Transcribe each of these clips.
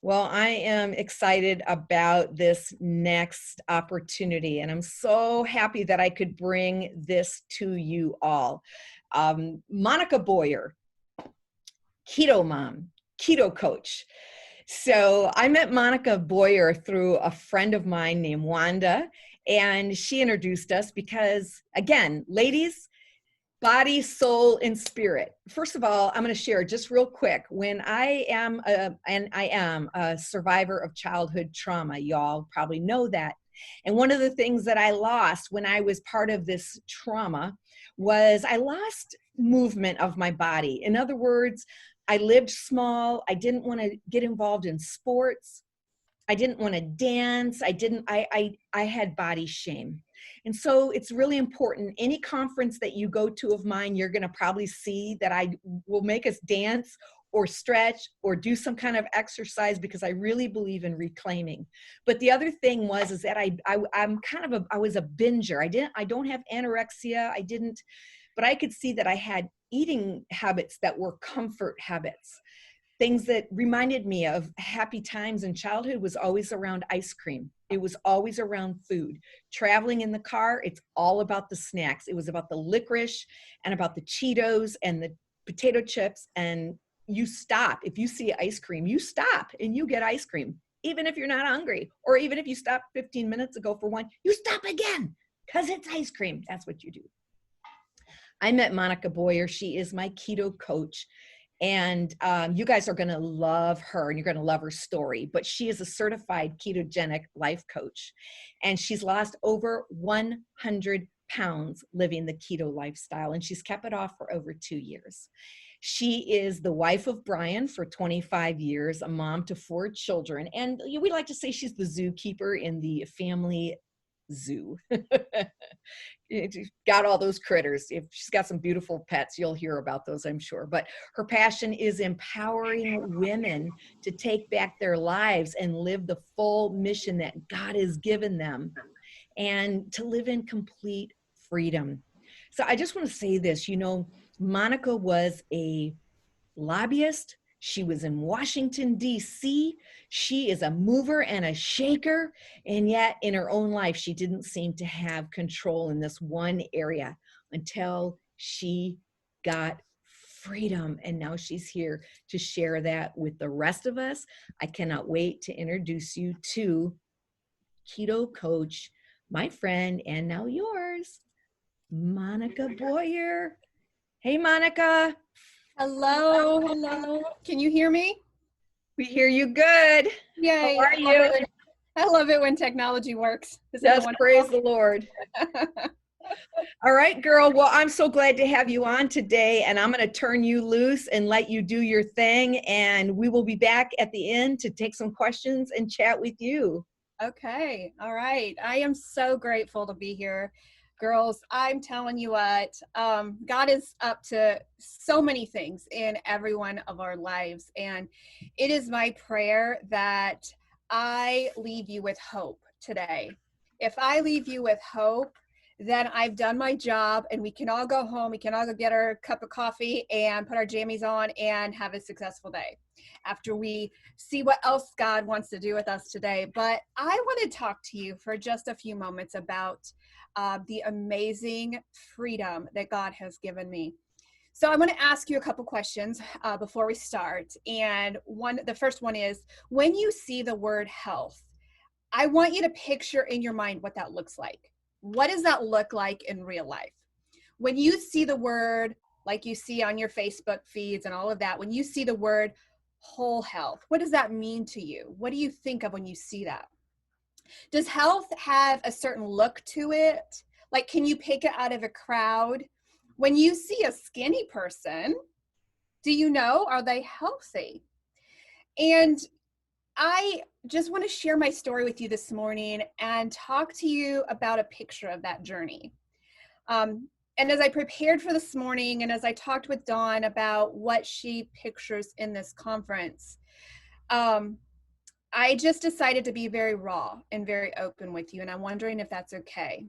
Well, I am excited about this next opportunity, and I'm so happy that I could bring this to you all. Monica Boyer, Ketomom, keto coach. So I met Monica Boyer through a friend of mine named Wanda, and she introduced us because, again, ladies, body, soul, and spirit. First of all, I'm going to share just real quick. When I am a survivor of childhood trauma, y'all probably know that. And one of the things that I lost when I was part of this trauma was I lost movement of my body. In other words, I lived small. I didn't want to get involved in sports. I didn't want to dance. I had body shame. And so it's really important. Any conference that you go to of mine, you're going to probably see that I will make us dance or stretch or do some kind of exercise because I really believe in reclaiming. But the other thing is that I was a binger. I don't have anorexia. But I could see that I had eating habits that were comfort habits. Things that reminded me of happy times in childhood was always around ice cream. It was always around food. Traveling in the car, it's all about the snacks. It was about the licorice and about the Cheetos and the potato chips. And you stop. If you see ice cream, you stop and you get ice cream, even if you're not hungry. Or even if you stopped 15 minutes ago for one, you stop again because it's ice cream. That's what you do. I met Monica Boyer. She is my keto coach. And you guys are going to love her and you're going to love her story. But she is a certified ketogenic life coach. And she's lost over 100 pounds living the keto lifestyle. And she's kept it off for over 2 years. She is the wife of Brian for 25 years, a mom to 4 children. And we like to say she's the zookeeper in the family zoo. She's got all those critters. If she's got some beautiful pets, you'll hear about those, I'm sure. But her passion is empowering women to take back their lives and live the full mission that God has given them and to live in complete freedom. So I just want to say this, Monica was a lobbyist. She was in Washington, D.C. She is a mover and a shaker. And yet in her own life, she didn't seem to have control in this one area until she got freedom. And now she's here to share that with the rest of us. I cannot wait to introduce you to keto coach, my friend, and now yours, Monica Boyer. Hey, Monica. Hello. Can you hear me? We hear you good. Yay. How are you? I love it when technology works. Yes, praise the Lord. All right, girl. Well, I'm so glad to have you on today, and I'm going to turn you loose and let you do your thing, and we will be back at the end to take some questions and chat with you. Okay. All right. I am so grateful to be here. Girls, I'm telling you what, God is up to so many things in every one of our lives. And it is my prayer that I leave you with hope today. If I leave you with hope, then I've done my job and we can all go home. We can all go get our cup of coffee and put our jammies on and have a successful day after we see what else God wants to do with us today. But I want to talk to you for just a few moments about the amazing freedom that God has given me. So I want to ask you a couple questions before we start. And the first one is, when you see the word health, I want you to picture in your mind what that looks like. What does that look like in real life? When you see the word, like you see on your Facebook feeds and all of that, when you see the word whole health, what does that mean to you? What do you think of when you see that? Does health have a certain look to it? Like, can you pick it out of a crowd? When you see a skinny person, do you know, are they healthy? And I just want to share my story with you this morning and talk to you about a picture of that journey. And as I prepared for this morning and as I talked with Dawn about what she pictures in this conference, I just decided to be very raw and very open with you. And I'm wondering if that's okay.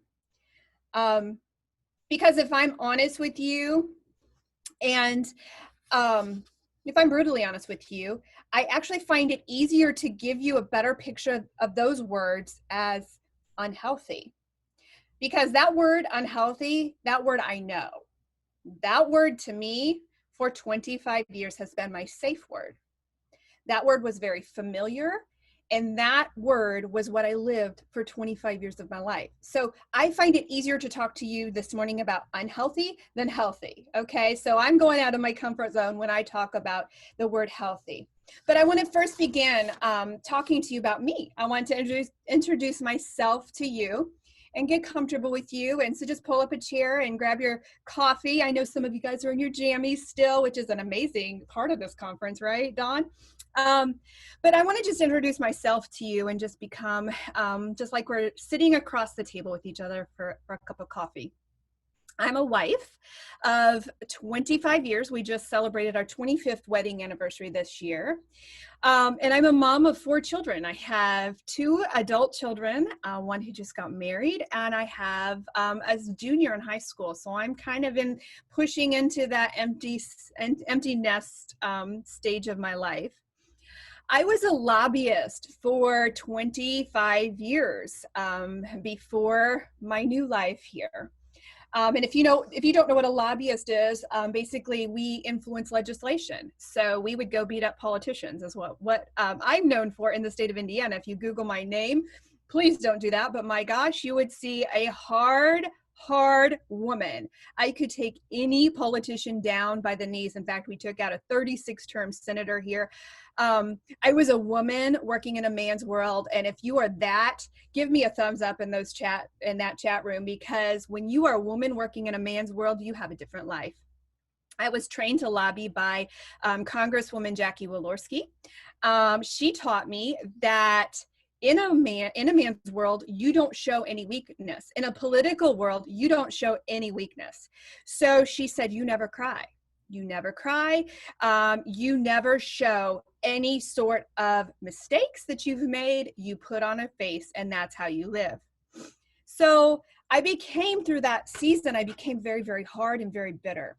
Because if I'm honest with you, and if I'm brutally honest with you, I actually find it easier to give you a better picture of those words as unhealthy. Because that word unhealthy, that word I know. That word to me for 25 years has been my safe word. That word was very familiar. And that word was what I lived for 25 years of my life. So I find it easier to talk to you this morning about unhealthy than healthy. Okay. So I'm going out of my comfort zone when I talk about the word healthy. But I want to first begin talking to you about me. I want to introduce myself to you and get comfortable with you. And so just pull up a chair and grab your coffee. I know some of you guys are in your jammies still, which is an amazing part of this conference, right, Dawn? But I want to just introduce myself to you and just become just like we're sitting across the table with each other for a cup of coffee. I'm a wife of 25 years. We just celebrated our 25th wedding anniversary this year. And I'm a mom of 4 children. I have 2 adult children, one who just got married, and I have a junior in high school. So I'm kind of pushing into that empty nest stage of my life. I was a lobbyist for 25 years before my new life here. And if you don't know what a lobbyist is, basically we influence legislation. So we would go beat up politicians is what I'm known for in the state of Indiana. If you Google my name, please don't do that. But my gosh, you would see a hard woman. I could take any politician down by the knees. In fact, we took out a 36-term senator here. I was a woman working in a man's world. And if you are that, give me a thumbs up in that chat room, because when you are a woman working in a man's world, you have a different life. I was trained to lobby by Congresswoman Jackie Walorski. She taught me that in a man's world, you don't show any weakness. In a political world, you don't show any weakness. So she said, you never cry. You never cry. You never show any sort of mistakes that you've made. You put on a face, and that's how you live. So I became, through that season, I became very, very hard and very bitter.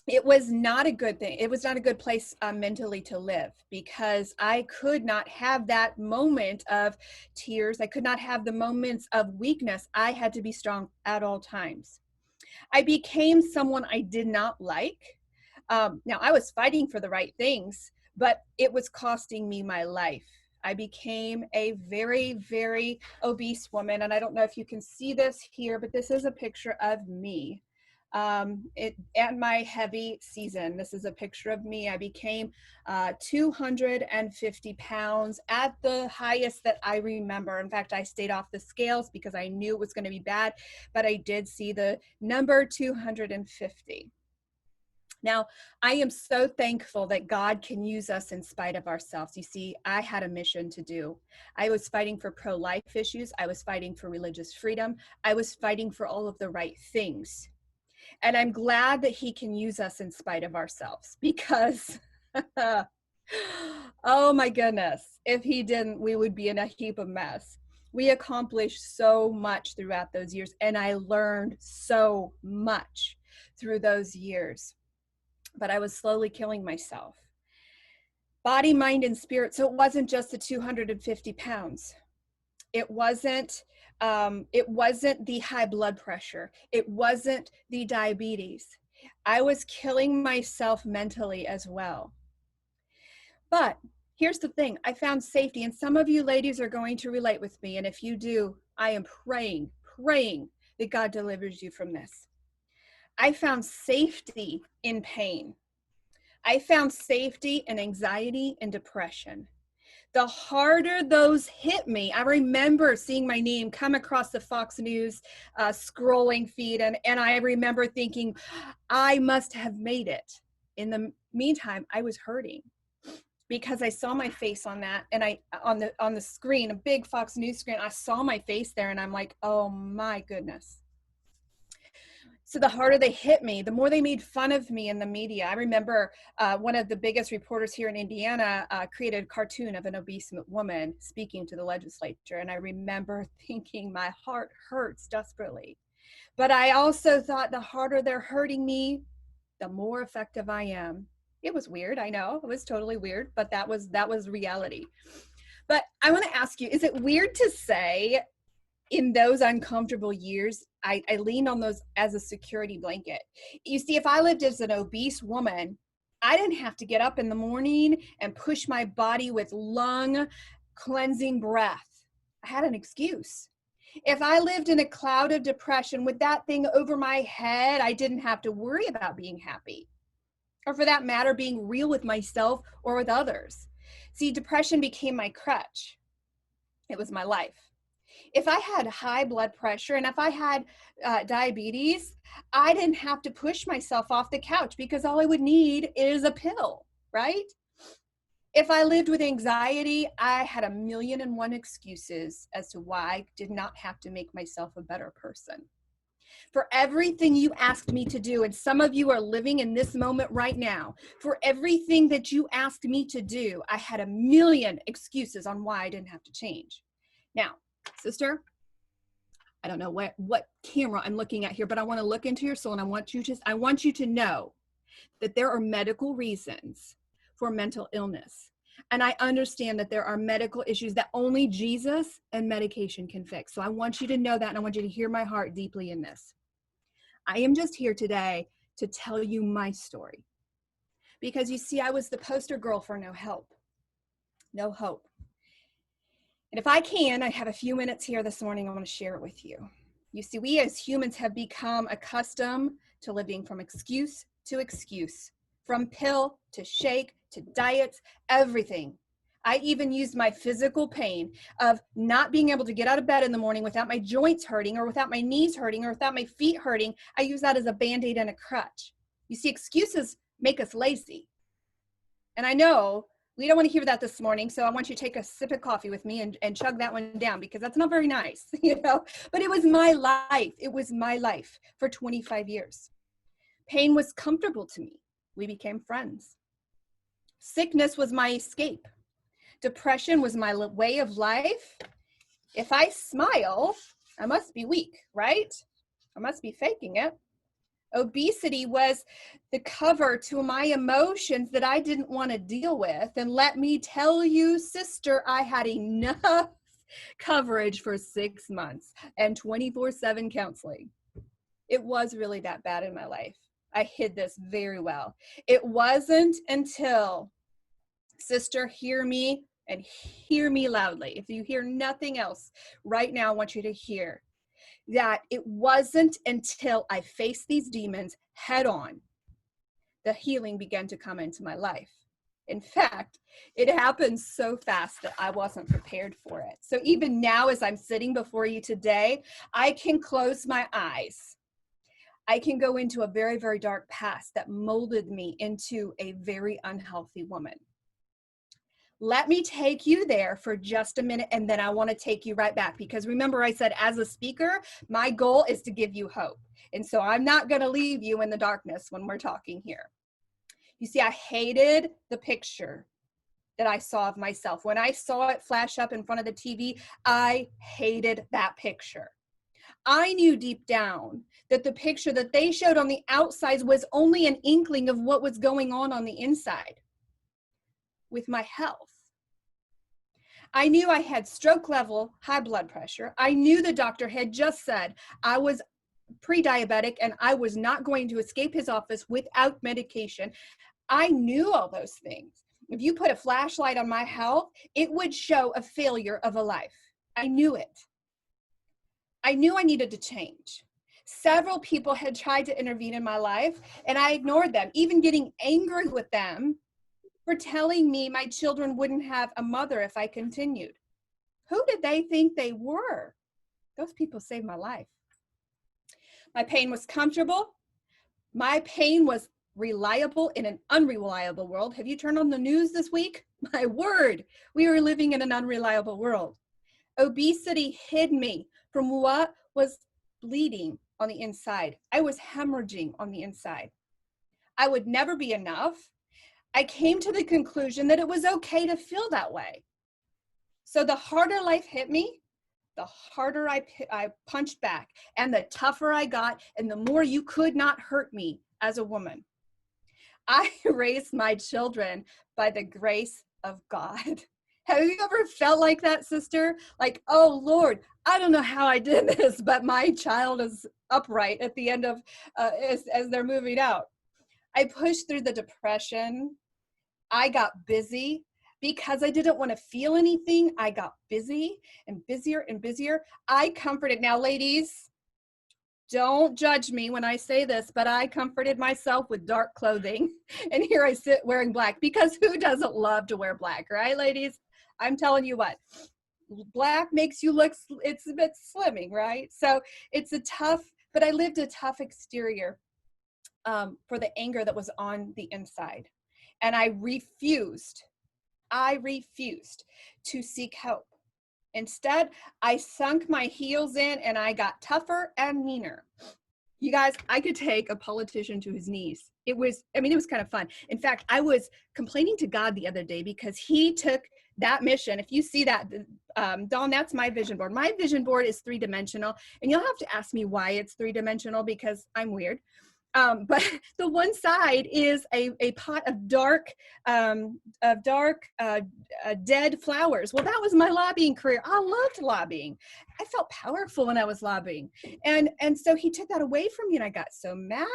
It was not a good thing. It was not a good place mentally to live, because I could not have that moment of tears. I could not have the moments of weakness. I had to be strong at all times. I became someone I did not like. Now, I was fighting for the right things, but it was costing me my life. I became a very, very obese woman. And I don't know if you can see this here, but this is a picture of me. At my heavy season. This is a picture of me. I became 250 pounds at the highest that I remember. In fact, I stayed off the scales because I knew it was going to be bad, but I did see the number 250. Now, I am so thankful that God can use us in spite of ourselves. You see, I had a mission to do. I was fighting for pro-life issues. I was fighting for religious freedom. I was fighting for all of the right things. And I'm glad that he can use us in spite of ourselves, because, oh my goodness, if he didn't, we would be in a heap of mess. We accomplished so much throughout those years, and I learned so much through those years. But I was slowly killing myself. Body, mind, and spirit. So it wasn't just the 250 pounds. It wasn't the high blood pressure. It wasn't the diabetes. I was killing myself mentally as well. But here's the thing. I found safety, and some of you ladies are going to relate with me. And if you do, I am praying that God delivers you from this. I found safety in pain. I found safety in anxiety and depression. The harder those hit me, I remember seeing my name come across the Fox News scrolling feed, and I remember thinking, I must have made it. In the meantime, I was hurting because I saw my face on that, and on the screen, a big Fox News screen, I saw my face there, and I'm like, oh my goodness. So the harder they hit me, the more they made fun of me in the media. I remember one of the biggest reporters here in Indiana created a cartoon of an obese woman speaking to the legislature. And I remember thinking my heart hurts desperately. But I also thought the harder they're hurting me, the more effective I am. It was weird. I know it was totally weird, but that was reality. But I want to ask you, is it weird to say in those uncomfortable years, I leaned on those as a security blanket? You see, if I lived as an obese woman, I didn't have to get up in the morning and push my body with lung cleansing breath. I had an excuse. If I lived in a cloud of depression with that thing over my head, I didn't have to worry about being happy, or for that matter, being real with myself or with others. See, depression became my crutch. It was my life. If I had high blood pressure and if I had diabetes, I didn't have to push myself off the couch because all I would need is a pill, right? If I lived with anxiety, I had 1,000,001 excuses as to why I did not have to make myself a better person. For everything you asked me to do, and some of you are living in this moment right now, for everything that you asked me to do, I had 1,000,000 excuses on why I didn't have to change. Now, sister, I don't know what camera I'm looking at here, but I want to look into your soul, and I want you to know that there are medical reasons for mental illness. And I understand that there are medical issues that only Jesus and medication can fix. So I want you to know that, and I want you to hear my heart deeply in this. I am just here today to tell you my story. Because you see, I was the poster girl for no help. No hope. And if I have a few minutes here this morning, I want to share it with you. You see, we as humans have become accustomed to living from excuse to excuse, from pill to shake to diets, everything. I even used my physical pain of not being able to get out of bed in the morning without my joints hurting or without my knees hurting or without my feet hurting. I use that as a Band-Aid and a crutch. You see, excuses make us lazy. And I know we don't want to hear that this morning, so I want you to take a sip of coffee with me and chug that one down, because that's not very nice, But it was my life. It was my life for 25 years. Pain was comfortable to me. We became friends. Sickness was my escape. Depression was my way of life. If I smile, I must be weak, right? I must be faking it. Obesity was the cover to my emotions that I didn't want to deal with. And let me tell you, sister, I had enough coverage for 6 months and 24/7 counseling. It was really that bad in my life. I hid this very well. It wasn't until, sister, hear me and hear me loudly. If you hear nothing else right now, I want you to hear that it wasn't until I faced these demons head on, the healing began to come into my life. In fact, it happened so fast that I wasn't prepared for it. So even now, as I'm sitting before you today, I can close my eyes. I can go into a very, very dark past that molded me into a very unhealthy woman. Let me take you there for just a minute, and then I want to take you right back, because remember I said as a speaker, my goal is to give you hope. And so I'm not going to leave you in the darkness when we're talking here. You see, I hated the picture that I saw of myself. When I saw it flash up in front of the TV, I hated that picture. I knew deep down that the picture that they showed on the outside was only an inkling of what was going on the inside with my health. I knew I had stroke level high blood pressure. I knew the doctor had just said I was pre-diabetic and I was not going to escape his office without medication. I knew all those things. If you put a flashlight on my health, it would show a failure of a life. I knew it. I knew I needed to change. Several people had tried to intervene in my life, and I ignored them, even getting angry with them for telling me my children wouldn't have a mother if I continued. Who did they think they were? Those people saved my life. My pain was comfortable. My pain was reliable in an unreliable world. Have you turned on the news this week? My word, we are living in an unreliable world. Obesity hid me from what was bleeding on the inside. I was hemorrhaging on the inside. I would never be enough. I came to the conclusion that it was okay to feel that way. So the harder life hit me, the harder I punched back, and the tougher I got, and the more you could not hurt me as a woman. I raised my children by the grace of God. Have you ever felt like that, sister? Like, oh Lord, I don't know how I did this, but my child is upright at the end of, as they're moving out. I pushed through the depression. I got busy because I didn't want to feel anything. I got busy and busier and busier. I comforted, now ladies, don't judge me when I say this, but I comforted myself with dark clothing. And here I sit wearing black, because who doesn't love to wear black, right, ladies? I'm telling you what, black makes you look, it's a bit slimming, right? So it's a tough, but I lived a tough exterior for the anger that was on the inside. And I refused to seek help. Instead, I sunk my heels in and I got tougher and meaner. You guys, I could take a politician to his knees. It was kind of fun. In fact, I was complaining to God the other day because he took that mission. If you see that, Dawn, that's my vision board. My vision board is 3-dimensional, and you'll have to ask me why it's 3-dimensional because I'm weird. But the one side is a pot of dark, dead flowers. Well, that was my lobbying career. I loved lobbying. I felt powerful when I was lobbying. And so he took that away from me and I got so mad.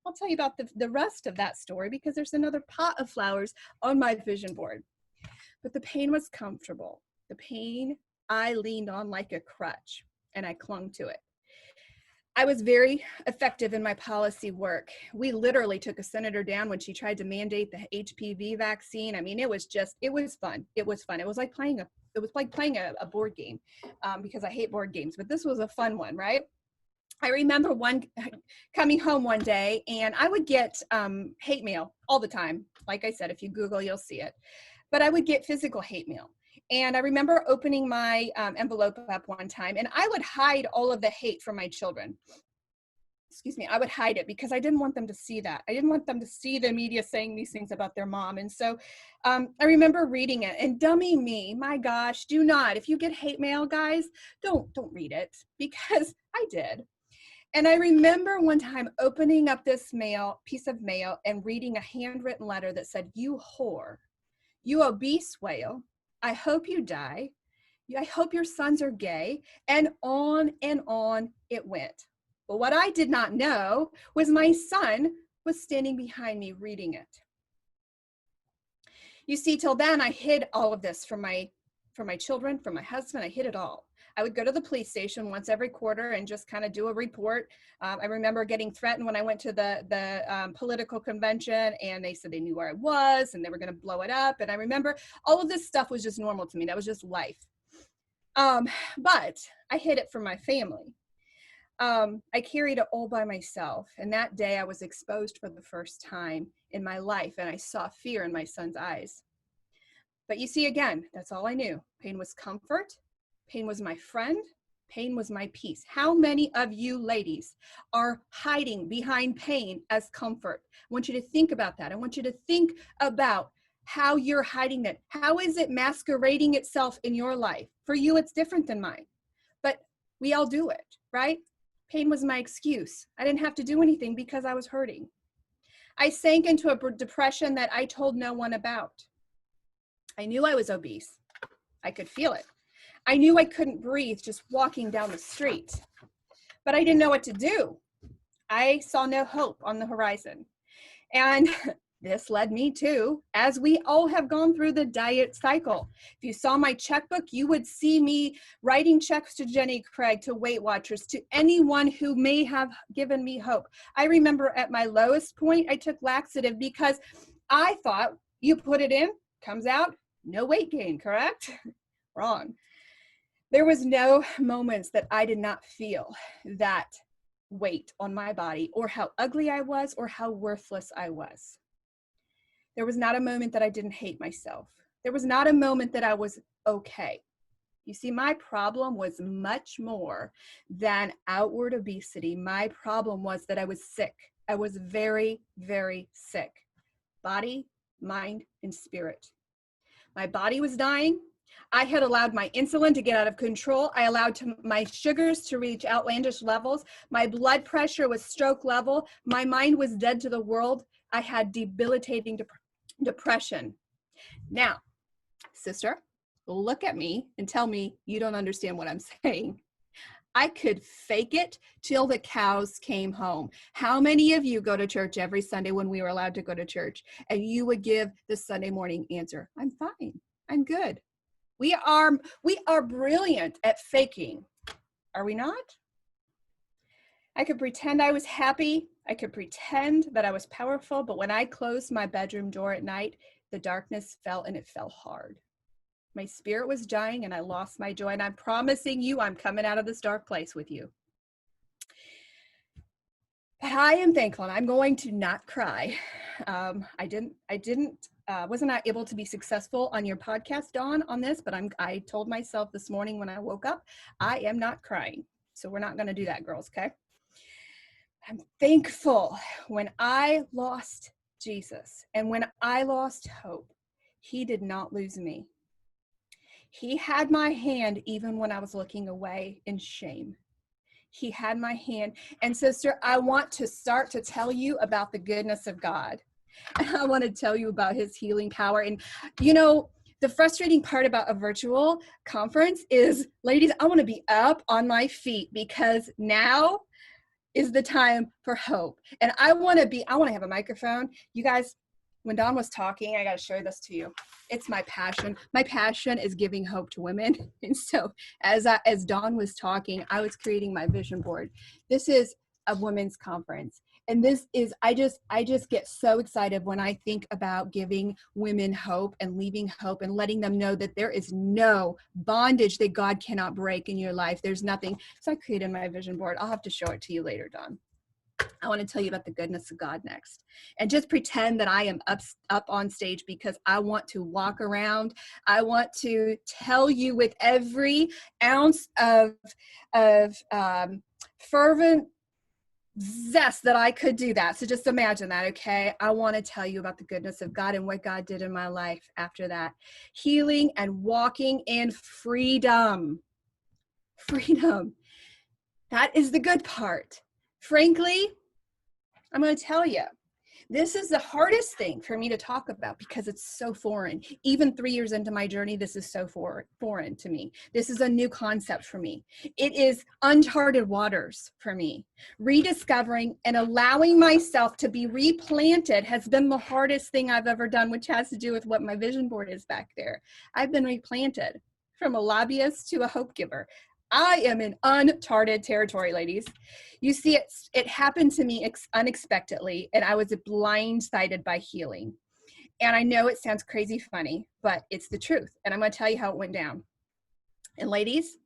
I'll tell you about the rest of that story because there's another pot of flowers on my vision board. But the pain was comfortable. The pain I leaned on like a crutch and I clung to it. I was very effective in my policy work. We literally took a senator down when she tried to mandate the HPV vaccine. I mean, it was fun. It was fun. It was like playing a board game because I hate board games, but this was a fun one, right? I remember coming home one day and I would get hate mail all the time. Like I said, if you Google, you'll see it. But I would get physical hate mail. And I remember opening my envelope up one time and I would hide all of the hate from my children. Excuse me, I would hide it because I didn't want them to see that. I didn't want them to see the media saying these things about their mom. And so I remember reading it, and dummy me, my gosh, do not. If you get hate mail, guys, don't read it, because I did. And I remember one time opening up this piece of mail and reading a handwritten letter that said, "You whore, you obese whale, I hope you die. I hope your sons are gay," and on it went. But what I did not know was my son was standing behind me reading it. You see, till then I hid all of this from my children, from my husband. I hid it all. I would go to the police station once every quarter and just kind of do a report. I remember getting threatened when I went to the political convention, and they said they knew where I was and they were going to blow it up. And I remember all of this stuff was just normal to me. That was just life. But I hid it from my family. I carried it all by myself. And that day I was exposed for the first time in my life, and I saw fear in my son's eyes. But you see, again, that's all I knew. Pain was comfort. Pain was my friend. Pain was my peace. How many of you ladies are hiding behind pain as comfort? I want you to think about that. I want you to think about how you're hiding it. How is it masquerading itself in your life? For you, it's different than mine, but we all do it, right? Pain was my excuse. I didn't have to do anything because I was hurting. I sank into a depression that I told no one about. I knew I was obese. I could feel it. I knew I couldn't breathe just walking down the street, but I didn't know what to do. I saw no hope on the horizon. And this led me to, as we all have gone through the diet cycle. If you saw my checkbook, you would see me writing checks to Jenny Craig, to Weight Watchers, to anyone who may have given me hope. I remember at my lowest point, I took laxative because I thought you put it in, comes out, no weight gain, correct? Wrong. There was no moments that I did not feel that weight on my body, or how ugly I was, or how worthless I was. There was not a moment that I didn't hate myself. There was not a moment that I was okay. You see, my problem was much more than outward obesity. My problem was that I was sick. I was very, very sick. Body, mind, and spirit. My body was dying. I had allowed my insulin to get out of control. I allowed my sugars to reach outlandish levels. My blood pressure was stroke level. My mind was dead to the world. I had debilitating depression. Now, sister, look at me and tell me you don't understand what I'm saying. I could fake it till the cows came home. How many of you go to church every Sunday when we were allowed to go to church, and you would give the Sunday morning answer? I'm fine. I'm good. We are brilliant at faking. Are we not? I could pretend I was happy. I could pretend that I was powerful, but when I closed my bedroom door at night, the darkness fell, and it fell hard. My spirit was dying and I lost my joy. And I'm promising you, I'm coming out of this dark place with you. But I am thankful, and I'm going to not cry. Wasn't able to be successful on your podcast, Dawn, on this, but I told myself this morning when I woke up, I am not crying. So we're not going to do that, girls, okay? I'm thankful when I lost Jesus and when I lost hope, he did not lose me. He had my hand even when I was looking away in shame. He had my hand. And sister, I want to start to tell you about the goodness of God. And I want to tell you about his healing power. And you know, the frustrating part about a virtual conference is, ladies, I want to be up on my feet because now is the time for hope. And I want to have a microphone. You guys, when Dawn was talking, I got to share this to you. It's my passion. My passion is giving hope to women. And so as Dawn was talking, I was creating my vision board. This is a women's conference. And this is, I just get so excited when I think about giving women hope and leaving hope and letting them know that there is no bondage that God cannot break in your life. There's nothing. So I created my vision board. I'll have to show it to you later, Dawn. I want to tell you about the goodness of God next. And just pretend that I am up on stage because I want to walk around. I want to tell you with every ounce of fervent zest that I could do that. So just imagine that, okay? I want to tell you about the goodness of God and what God did in my life after that. Healing and walking in freedom. Freedom. That is the good part. Frankly, I'm going to tell you, this is the hardest thing for me to talk about because it's so foreign. Even 3 years into my journey, this is so foreign to me. This is a new concept for me. It is uncharted waters for me. Rediscovering and allowing myself to be replanted has been the hardest thing I've ever done, which has to do with what my vision board is back there. I've been replanted from a lobbyist to a hope giver. I am in uncharted territory, ladies. You see, it happened to me unexpectedly, and I was blindsided by healing. And I know it sounds crazy funny, but it's the truth. And I'm going to tell you how it went down. And ladies,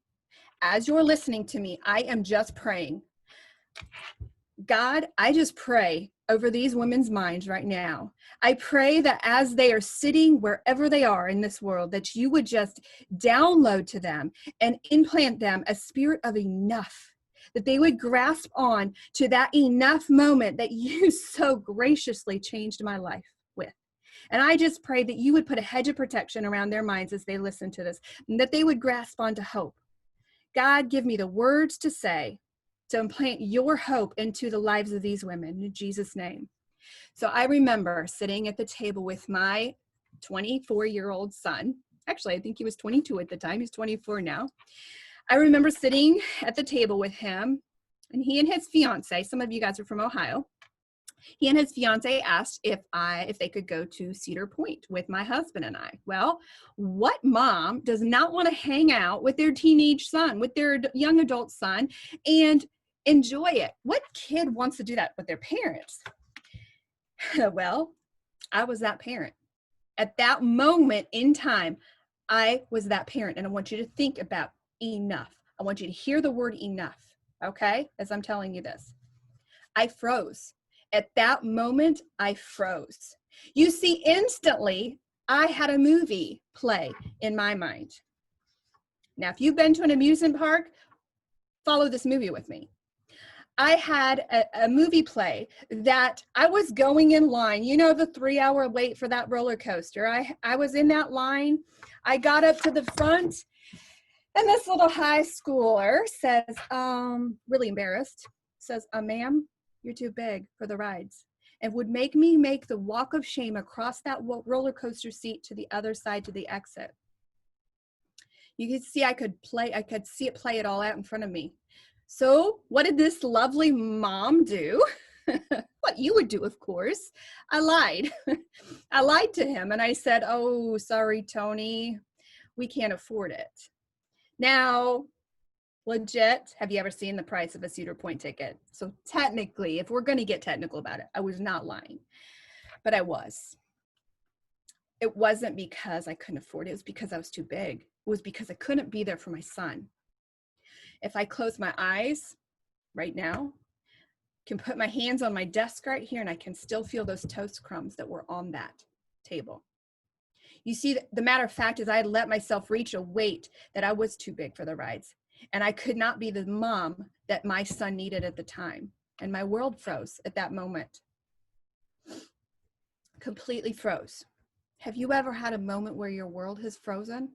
as you're listening to me, I am just praying. God, I just pray over these women's minds right now. I pray that as they are sitting wherever they are in this world, that you would just download to them and implant them a spirit of enough, that they would grasp on to that enough moment that you so graciously changed my life with. And I just pray that you would put a hedge of protection around their minds as they listen to this, and that they would grasp onto hope. God, give me the words to say to implant your hope into the lives of these women in Jesus' name. So I remember sitting at the table with my 24-year-old son. Actually, I think he was 22 at the time. He's 24 now. I remember sitting at the table with him, and he and his fiance, some of you guys are from Ohio. He and his fiance asked if they could go to Cedar Point with my husband and I. Well, what mom does not want to hang out with their teenage son, with their young adult son, and enjoy it? What kid wants to do that with their parents? Well, I was that parent. At that moment in time, I was that parent. And I want you to think about enough. I want you to hear the word enough, okay? As I'm telling you this. I froze. At that moment, I froze. You see, instantly, I had a movie play in my mind. Now, if you've been to an amusement park, follow this movie with me. I had a movie play that I was going in line, you know, the 3-hour wait for that roller coaster. I was in that line. I got up to the front, and this little high schooler says, really embarrassed, says, ma'am, you're too big for the rides. and would make me make the walk of shame across that roller coaster seat to the other side to the exit. You could see I could see it play it all out in front of me. So what did this lovely mom do? What you would do, of course. I lied. I lied to him and I said, "Oh, sorry, Tony, we can't afford it." Now, legit, have you ever seen the price of a Cedar Point ticket? So technically, if we're going to get technical about it, I was not lying, but I was. It wasn't because I couldn't afford it. It was because I was too big. It was because I couldn't be there for my son. If I close my eyes right now, can put my hands on my desk right here and I can still feel those toast crumbs that were on that table. You see, the matter of fact is I had let myself reach a weight that I was too big for the rides. And I could not be the mom that my son needed at the time. And my world froze at that moment. Completely froze. Have you ever had a moment where your world has frozen?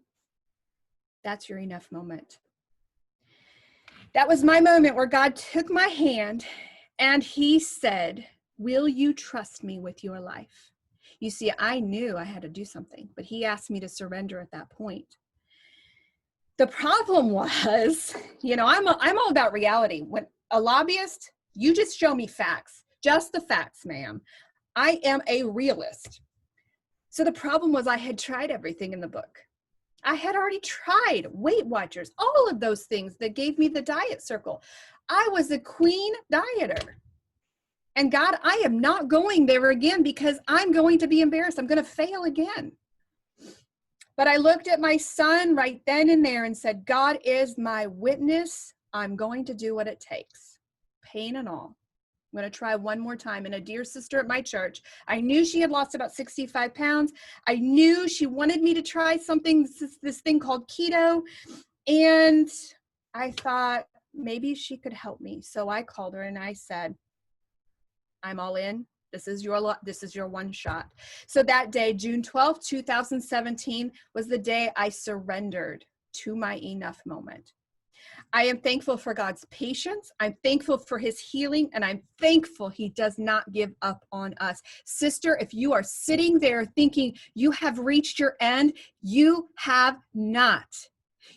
That's your enough moment. That was my moment where God took my hand and he said, "Will you trust me with your life?" You see, I knew I had to do something, but he asked me to surrender at that point. The problem was, I'm all about reality. When a lobbyist, you just show me facts, just the facts, ma'am. I am a realist. So the problem was I had tried everything in the book. I had already tried Weight Watchers, all of those things that gave me the diet circle. I was a queen dieter. And God, I am not going there again because I'm going to be embarrassed. I'm going to fail again. But I looked at my son right then and there and said, God is my witness. I'm going to do what it takes, pain and all. I'm going to try one more time. And a dear sister at my church, I knew she had lost about 65 pounds. I knew she wanted me to try something, this thing called keto. And I thought maybe she could help me. So I called her and I said, I'm all in. This is your one shot. So that day, June 12th, 2017, was the day I surrendered to my enough moment. I am thankful for God's patience. I'm thankful for his healing, and I'm thankful he does not give up on us. Sister, if you are sitting there thinking you have reached your end, you have not.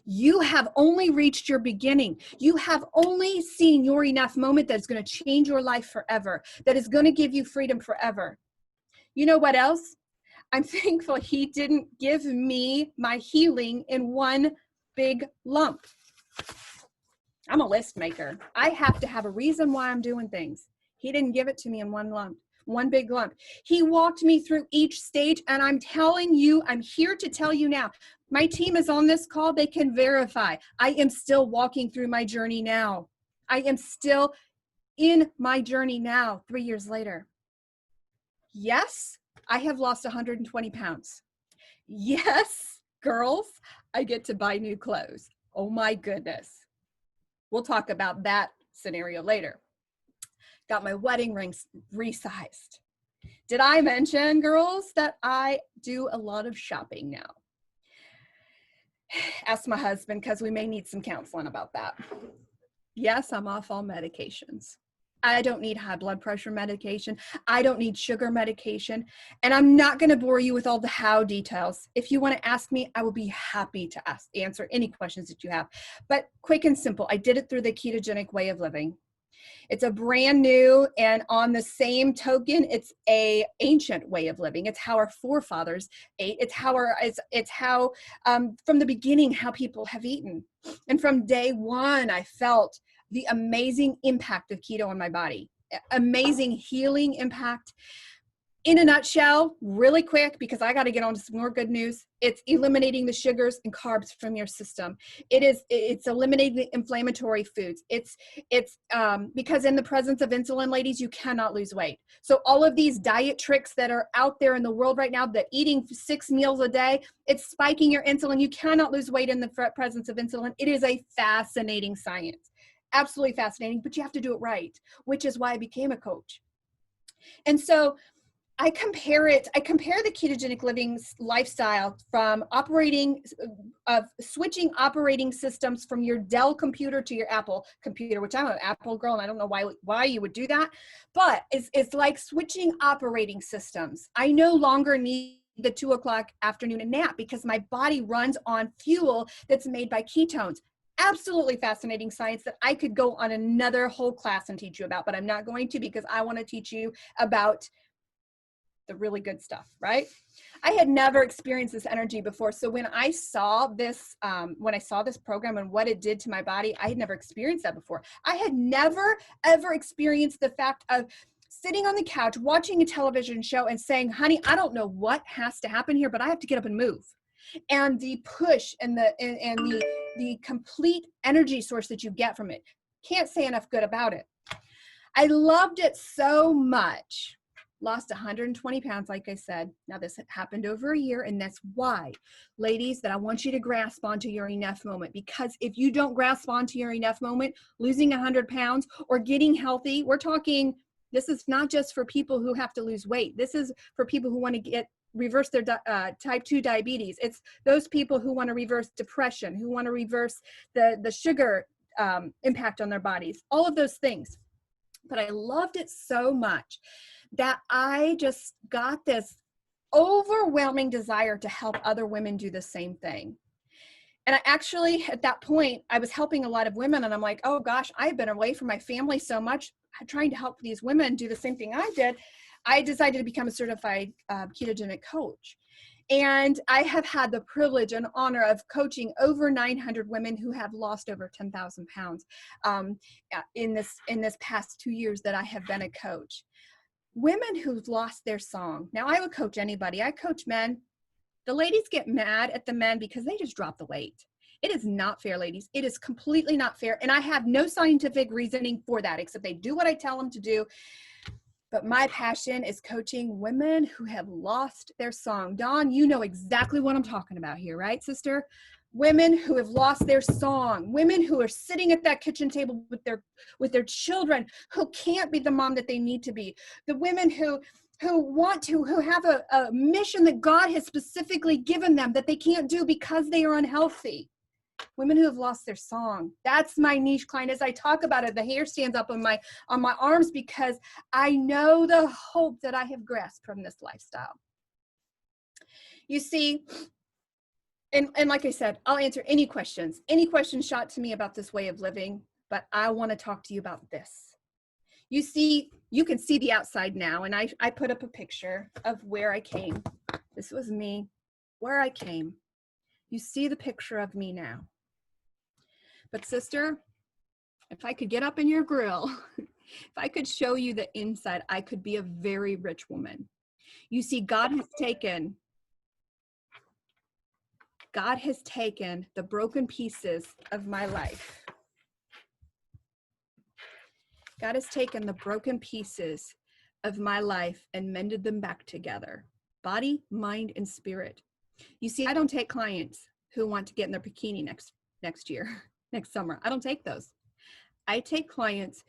You have only reached your beginning. You have only seen your enough moment that is going to change your life forever, that is going to give you freedom forever. You know what else? I'm thankful he didn't give me my healing in one big lump. I'm a list maker. I have to have a reason why I'm doing things. He didn't give it to me in one lump, one big lump. He walked me through each stage, and I'm telling you, I'm here to tell you now, my team is on this call. They can verify. I am still walking through my journey now. I am still in my journey now, 3 years later. Yes, I have lost 120 pounds. Yes, girls, I get to buy new clothes. Oh my goodness. We'll talk about that scenario later. Got my wedding rings resized. Did I mention, girls, that I do a lot of shopping now? Ask my husband, because we may need some counseling about that. Yes, I'm off all medications. I don't need high blood pressure medication. I don't need sugar medication. And I'm not going to bore you with all the how details. If you want to ask me, I will be happy to answer any questions that you have. But quick and simple, I did it through the Ketogenic Way of Living. It's a brand new, and on the same token, it's a ancient way of living. It's how our forefathers ate. It's how from the beginning, how people have eaten. And from day one, I felt the amazing impact of keto on my body, amazing healing impact. In a nutshell, really quick, because I got to get on to some more good news. It's eliminating the sugars and carbs from your system. It's eliminating the inflammatory foods. It's because in the presence of insulin, ladies, you cannot lose weight. So all of these diet tricks that are out there in the world right now, that eating 6 meals a day, it's spiking your insulin. You cannot lose weight in the presence of insulin. It is a fascinating science. Absolutely fascinating, but you have to do it right, which is why I became a coach. And so I compare the ketogenic living lifestyle from switching operating systems from your Dell computer to your Apple computer, which I'm an Apple girl and I don't know why you would do that, but it's like switching operating systems. I no longer need the 2:00 afternoon nap because my body runs on fuel that's made by ketones. Absolutely fascinating science that I could go on another whole class and teach you about, but I'm not going to, because I want to teach you about the really good stuff, right? I had never experienced this energy before. So when I saw this program and what it did to my body, I had never experienced that before. I had never, ever experienced the fact of sitting on the couch, watching a television show and saying, honey, I don't know what has to happen here, but I have to get up and move. And the push and the complete energy source that you get from it. Can't say enough good about it. I loved it so much. Lost 120 pounds, like I said. Now this happened over a year, and that's why, ladies, that I want you to grasp onto your enough moment, because if you don't grasp onto your enough moment, losing 100 pounds or getting healthy, we're talking, this is not just for people who have to lose weight. This is for people who want to reverse their type 2 diabetes. It's those people who want to reverse depression, who want to reverse the sugar impact on their bodies, all of those things. But I loved it so much that I just got this overwhelming desire to help other women do the same thing. And I actually, at that point, I was helping a lot of women, and I'm like, oh gosh, I've been away from my family so much, trying to help these women do the same thing I did. I decided to become a certified ketogenic coach. And I have had the privilege and honor of coaching over 900 women who have lost over 10,000 pounds in this past 2 years that I have been a coach. Women who've lost their song. Now, I would coach anybody. I coach men. The ladies get mad at the men because they just drop the weight. It is not fair, ladies. It is completely not fair. And I have no scientific reasoning for that, except they do what I tell them to do. But my passion is coaching women who have lost their song. Dawn, you know exactly what I'm talking about here, right, sister? Women who have lost their song, women who are sitting at that kitchen table with their children, who can't be the mom that they need to be. The women who have a mission that God has specifically given them that they can't do because they are unhealthy. Women who have lost their song. That's my niche client. As I talk about it, the hair stands up on my arms, because I know the hope that I have grasped from this lifestyle. You see, and like I said, I'll answer any questions shot to me about this way of living, but I want to talk to you about this. You see, you can see the outside now, and I put up a picture of where I came. This was me, where I came. You see the picture of me now. But sister, if I could get up in your grill, if I could show you the inside, I could be a very rich woman. You see, God has taken the broken pieces of my life. God has taken the broken pieces of my life and mended them back together. Body, mind, and spirit. You see, I don't take clients who want to get in their bikini next year, next summer. I don't take those. I take clients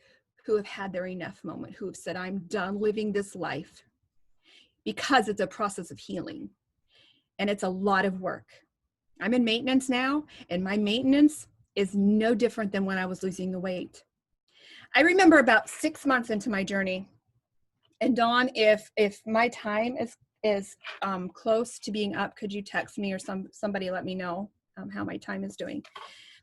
who have had their enough moment, who have said, I'm done living this life, because it's a process of healing and it's a lot of work. I'm in maintenance now, and my maintenance is no different than when I was losing the weight. I remember about 6 months into my journey, and Dawn, if my time is close to being up, could you text me or somebody let me know how my time is doing?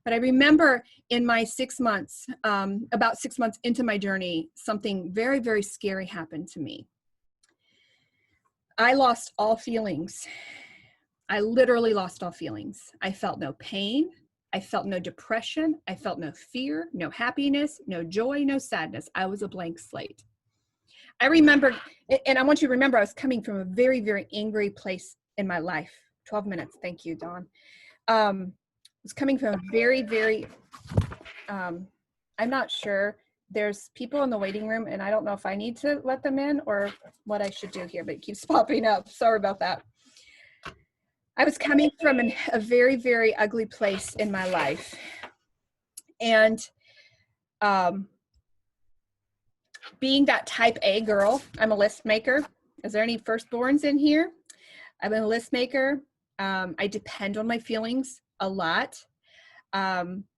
But I remember in my 6 months, about 6 months into my journey, something very, very scary happened to me. I lost all feelings. I literally lost all feelings. I felt no pain. I felt no depression. I felt no fear, no happiness, no joy, no sadness. I was a blank slate. I remember, and I want you to remember, I was coming from a very, very angry place in my life. 12 minutes. Thank you, Dawn. I was coming from a very, very, I'm not sure. There's people in the waiting room, and I don't know if I need to let them in or what I should do here, but it keeps popping up. Sorry about that. I was coming from a very, very ugly place in my life. And being that type A girl, I'm a list maker. Is there any firstborns in here? I'm a list maker. I depend on my feelings a lot.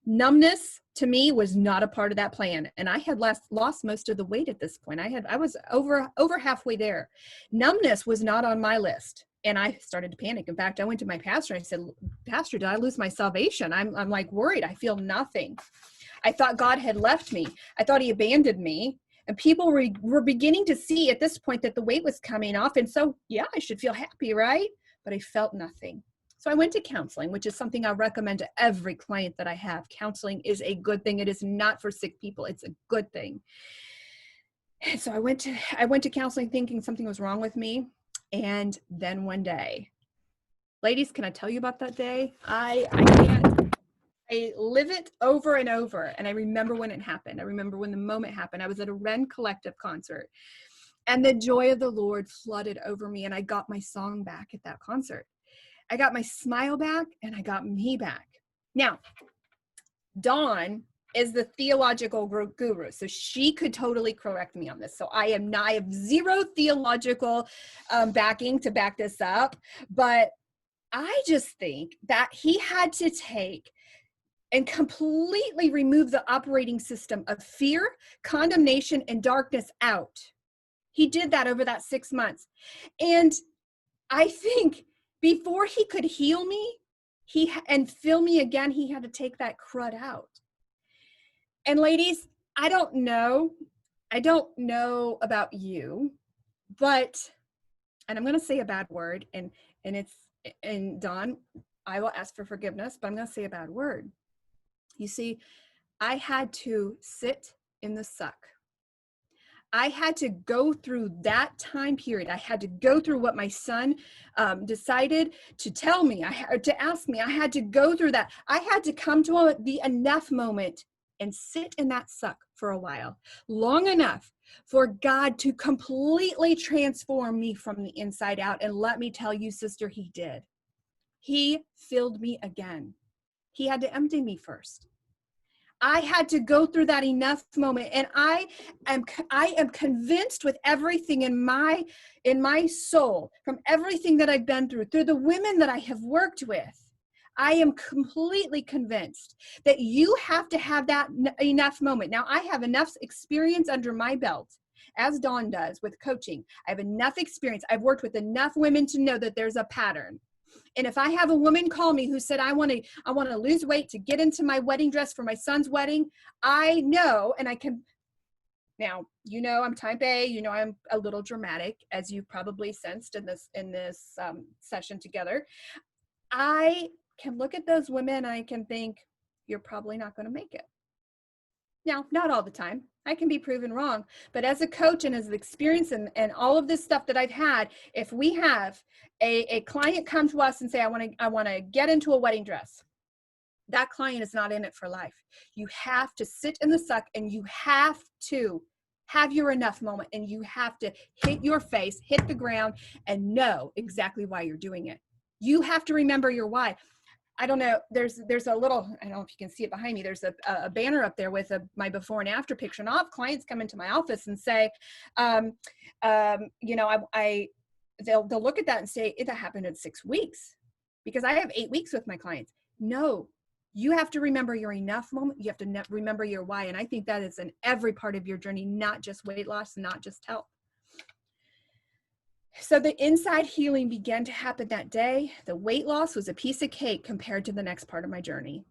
Numbness to me was not a part of that plan. And I had lost most of the weight at this point. I was over halfway there. Numbness was not on my list. And I started to panic. In fact, I went to my pastor and I said, Pastor, did I lose my salvation? I'm like worried. I feel nothing. I thought God had left me. I thought he abandoned me. And people were beginning to see at this point that the weight was coming off. And so, yeah, I should feel happy, right? But I felt nothing. So I went to counseling, which is something I recommend to every client that I have. Counseling is a good thing. It is not for sick people. It's a good thing. And so I went to counseling thinking something was wrong with me. And then one day, ladies, can I tell you about that day? I can't. I live it over and over. And I remember when it happened. I remember when the moment happened. I was at a Ren Collective concert and the joy of the Lord flooded over me. And I got my song back at that concert. I got my smile back and I got me back. Now, Dawn is the theological guru. So she could totally correct me on this. So I have zero theological backing to back this up. But I just think that he had to take and completely remove the operating system of fear, condemnation, and darkness out. He did that over that 6 months. And I think before he could heal me and fill me again, he had to take that crud out. And ladies, I don't know about you, but, and I'm going to say a bad word and Dawn, I will ask for forgiveness, but I'm going to say a bad word. You see, I had to sit in the suck. I had to go through that time period. I had to go through what my son decided to tell me, to ask me. I had to go through that. I had to come to the enough moment and sit in that suck for a while, long enough for God to completely transform me from the inside out. And let me tell you, sister, he did. He filled me again. He had to empty me first. I had to go through that enough moment. And I am convinced with everything in my soul, from everything that I've been through the women that I have worked with, I am completely convinced that you have to have that enough moment. Now, I have enough experience under my belt, as Dawn does with coaching. I have enough experience. I've worked with enough women to know that there's a pattern. And if I have a woman call me who said, I want to lose weight to get into my wedding dress for my son's wedding, I know, and I can, now, I'm type A, I'm a little dramatic, as you probably sensed in this session together. I can look at those women and I can think, you're probably not going to make it. Now, not all the time. I can be proven wrong. But as a coach and as an experience and all of this stuff that I've had, if we have a client come to us and say, I want to get into a wedding dress, that client is not in it for life. You have to sit in the suck and you have to have your enough moment and you have to hit your face, hit the ground, and know exactly why you're doing it. You have to remember your why. I don't know, there's a little, I don't know if you can see it behind me, there's a banner up there with my before and after picture. And I'll have clients come into my office and say, they'll look at that and say, that happened in 6 weeks, because I have 8 weeks with my clients. No, you have to remember your enough moment. You have to remember your why. And I think that is in every part of your journey, not just weight loss, not just health. So the inside healing began to happen that day. The weight loss was a piece of cake compared to the next part of my journey.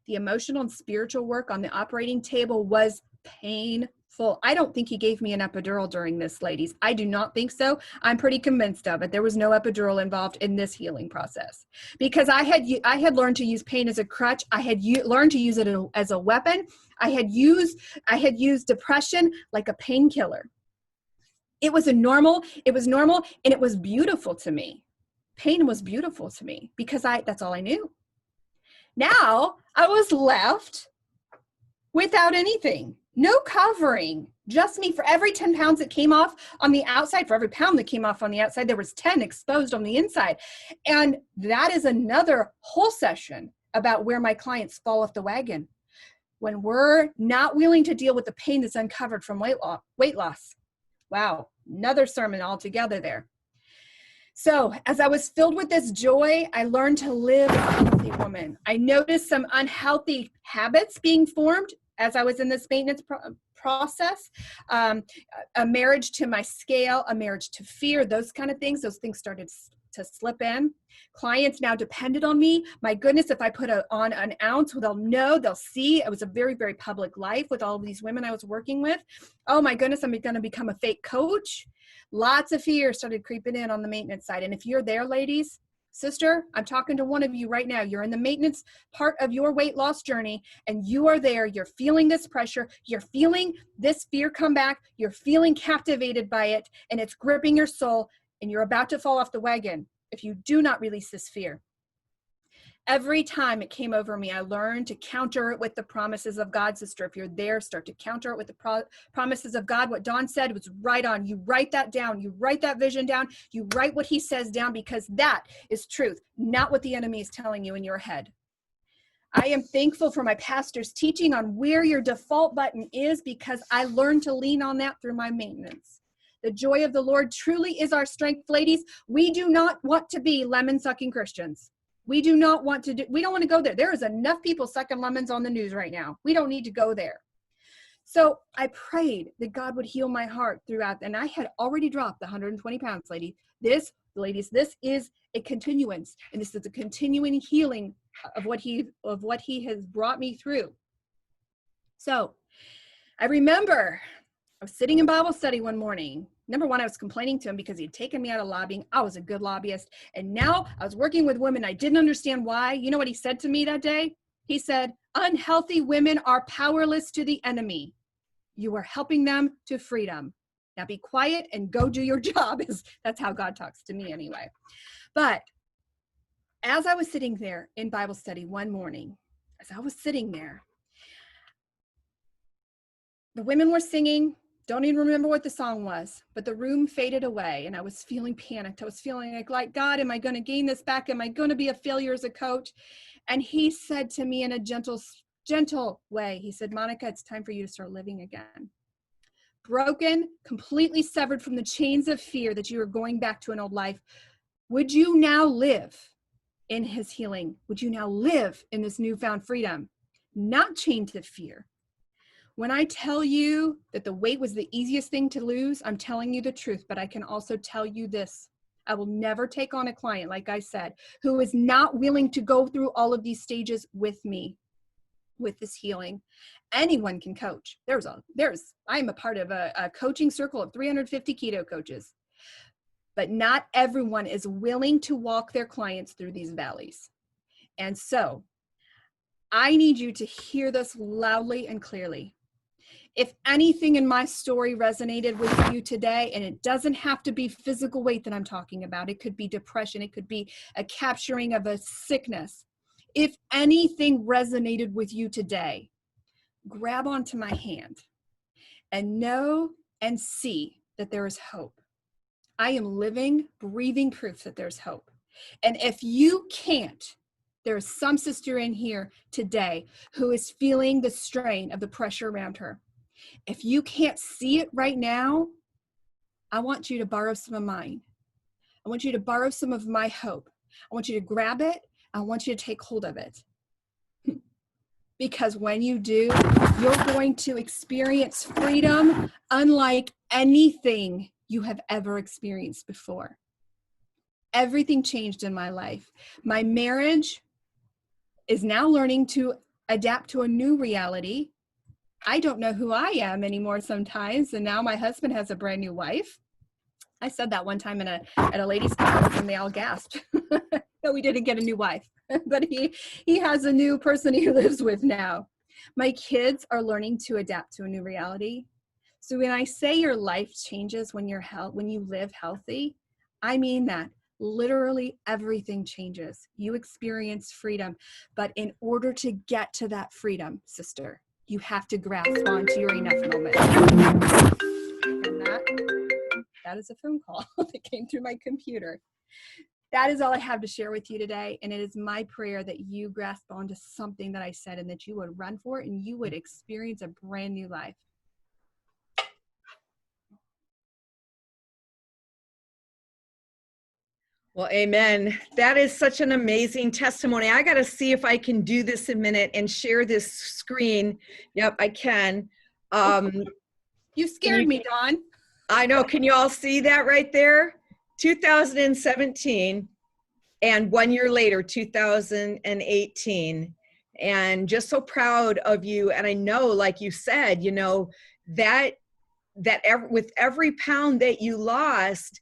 The emotional and spiritual work on the operating table was painful. I don't think he gave me an epidural during this, ladies. I do not think so. I'm pretty convinced of it. There was no epidural involved in this healing process, because I had learned to use pain as a crutch. I had learned to use it as a weapon. I had used depression like a painkiller. It was normal, and it was beautiful to me. Pain was beautiful to me because that's all I knew. Now I was left without anything, no covering, just me. For every 10 pounds that came off on the outside, for every pound that came off on the outside, there was 10 exposed on the inside. And that is another whole session about where my clients fall off the wagon. When we're not willing to deal with the pain that's uncovered from weight loss. Wow, another sermon altogether there. So as I was filled with this joy, I learned to live as a healthy woman. I noticed some unhealthy habits being formed as I was in this maintenance process. A marriage to my scale, a marriage to fear, those kind of things. Those things started to slip in. Clients now depended on me. My goodness, if I put on an ounce, they'll know, they'll see. It was a very, very public life with all of these women I was working with. Oh my goodness, I'm going to become a fake coach. Lots of fear started creeping in on the maintenance side. And if you're there, ladies, sister, I'm talking to one of you right now. You're in the maintenance part of your weight loss journey, and you are there. You're feeling this pressure. You're feeling this fear come back. You're feeling captivated by it, and it's gripping your soul, and you're about to fall off the wagon if you do not release this fear. Every time it came over me, I learned to counter it with the promises of God, sister. If you're there, start to counter it with the promises of God. What Dawn said was right on. You write that down. You write that vision down. You write what he says down, because that is truth, not what the enemy is telling you in your head. I am thankful for my pastor's teaching on where your default button is, because I learned to lean on that through my maintenance. The joy of the Lord truly is our strength, ladies. We do not want to be lemon-sucking Christians. We do not want to we don't want to go there. There is enough people sucking lemons on the news right now. We don't need to go there. So I prayed that God would heal my heart throughout. And I had already dropped the 120 pounds, ladies, this is a continuance. And this is a continuing healing of what he has brought me through. So I remember I was sitting in Bible study one morning. Number one, I was complaining to him because he'd taken me out of lobbying. I was a good lobbyist. And now I was working with women. I didn't understand why. You know what he said to me that day? He said, unhealthy women are powerless to the enemy. You are helping them to freedom. Now be quiet and go do your job. That's how God talks to me anyway. But as I was sitting there in Bible study one morning, as I was sitting there, the women were singing. Don't even remember what the song was, but the room faded away and I was feeling panicked. I was feeling like, God, am I going to gain this back? Am I going to be a failure as a coach? And he said to me in a gentle way, he said, Monica, it's time for you to start living again. Broken, completely severed from the chains of fear that you were going back to an old life. Would you now live in his healing? Would you now live in this newfound freedom? Not chained to fear. When I tell you that the weight was the easiest thing to lose, I'm telling you the truth, but I can also tell you this. I will never take on a client, like I said, who is not willing to go through all of these stages with me, with this healing. Anyone can coach. I'm a part of a coaching circle of 350 keto coaches, but not everyone is willing to walk their clients through these valleys. And so I need you to hear this loudly and clearly. If anything in my story resonated with you today, and it doesn't have to be physical weight that I'm talking about, it could be depression, it could be a capturing of a sickness. If anything resonated with you today, grab onto my hand and know and see that there is hope. I am living, breathing proof that there's hope. And if you can't, there is some sister in here today who is feeling the strain of the pressure around her. If you can't see it right now, I want you to borrow some of mine. I want you to borrow some of my hope. I want you to grab it. I want you to take hold of it. Because when you do, you're going to experience freedom unlike anything you have ever experienced before. Everything changed in my life. My marriage is now learning to adapt to a new reality. I don't know who I am anymore sometimes. And now my husband has a brand new wife. I said that one time at a ladies' conference and they all gasped. No, we didn't get a new wife, but he has a new person he lives with now. My kids are learning to adapt to a new reality. So when I say your life changes when you live healthy, I mean that. Literally everything changes. You experience freedom, but in order to get to that freedom, sister, you have to grasp onto your enough moment. And that is a phone call that came through my computer. That is all I have to share with you today. And it is my prayer that you grasp onto something that I said and that you would run for it and you would experience a brand new life. Well, amen. That is such an amazing testimony. I got to see if I can do this a minute and share this screen. Yep, I can. You scared me, Dawn. I know. Can you all see that right there? 2017 and 1 year later, 2018. And just so proud of you. And I know, like you said, you know, with every pound that you lost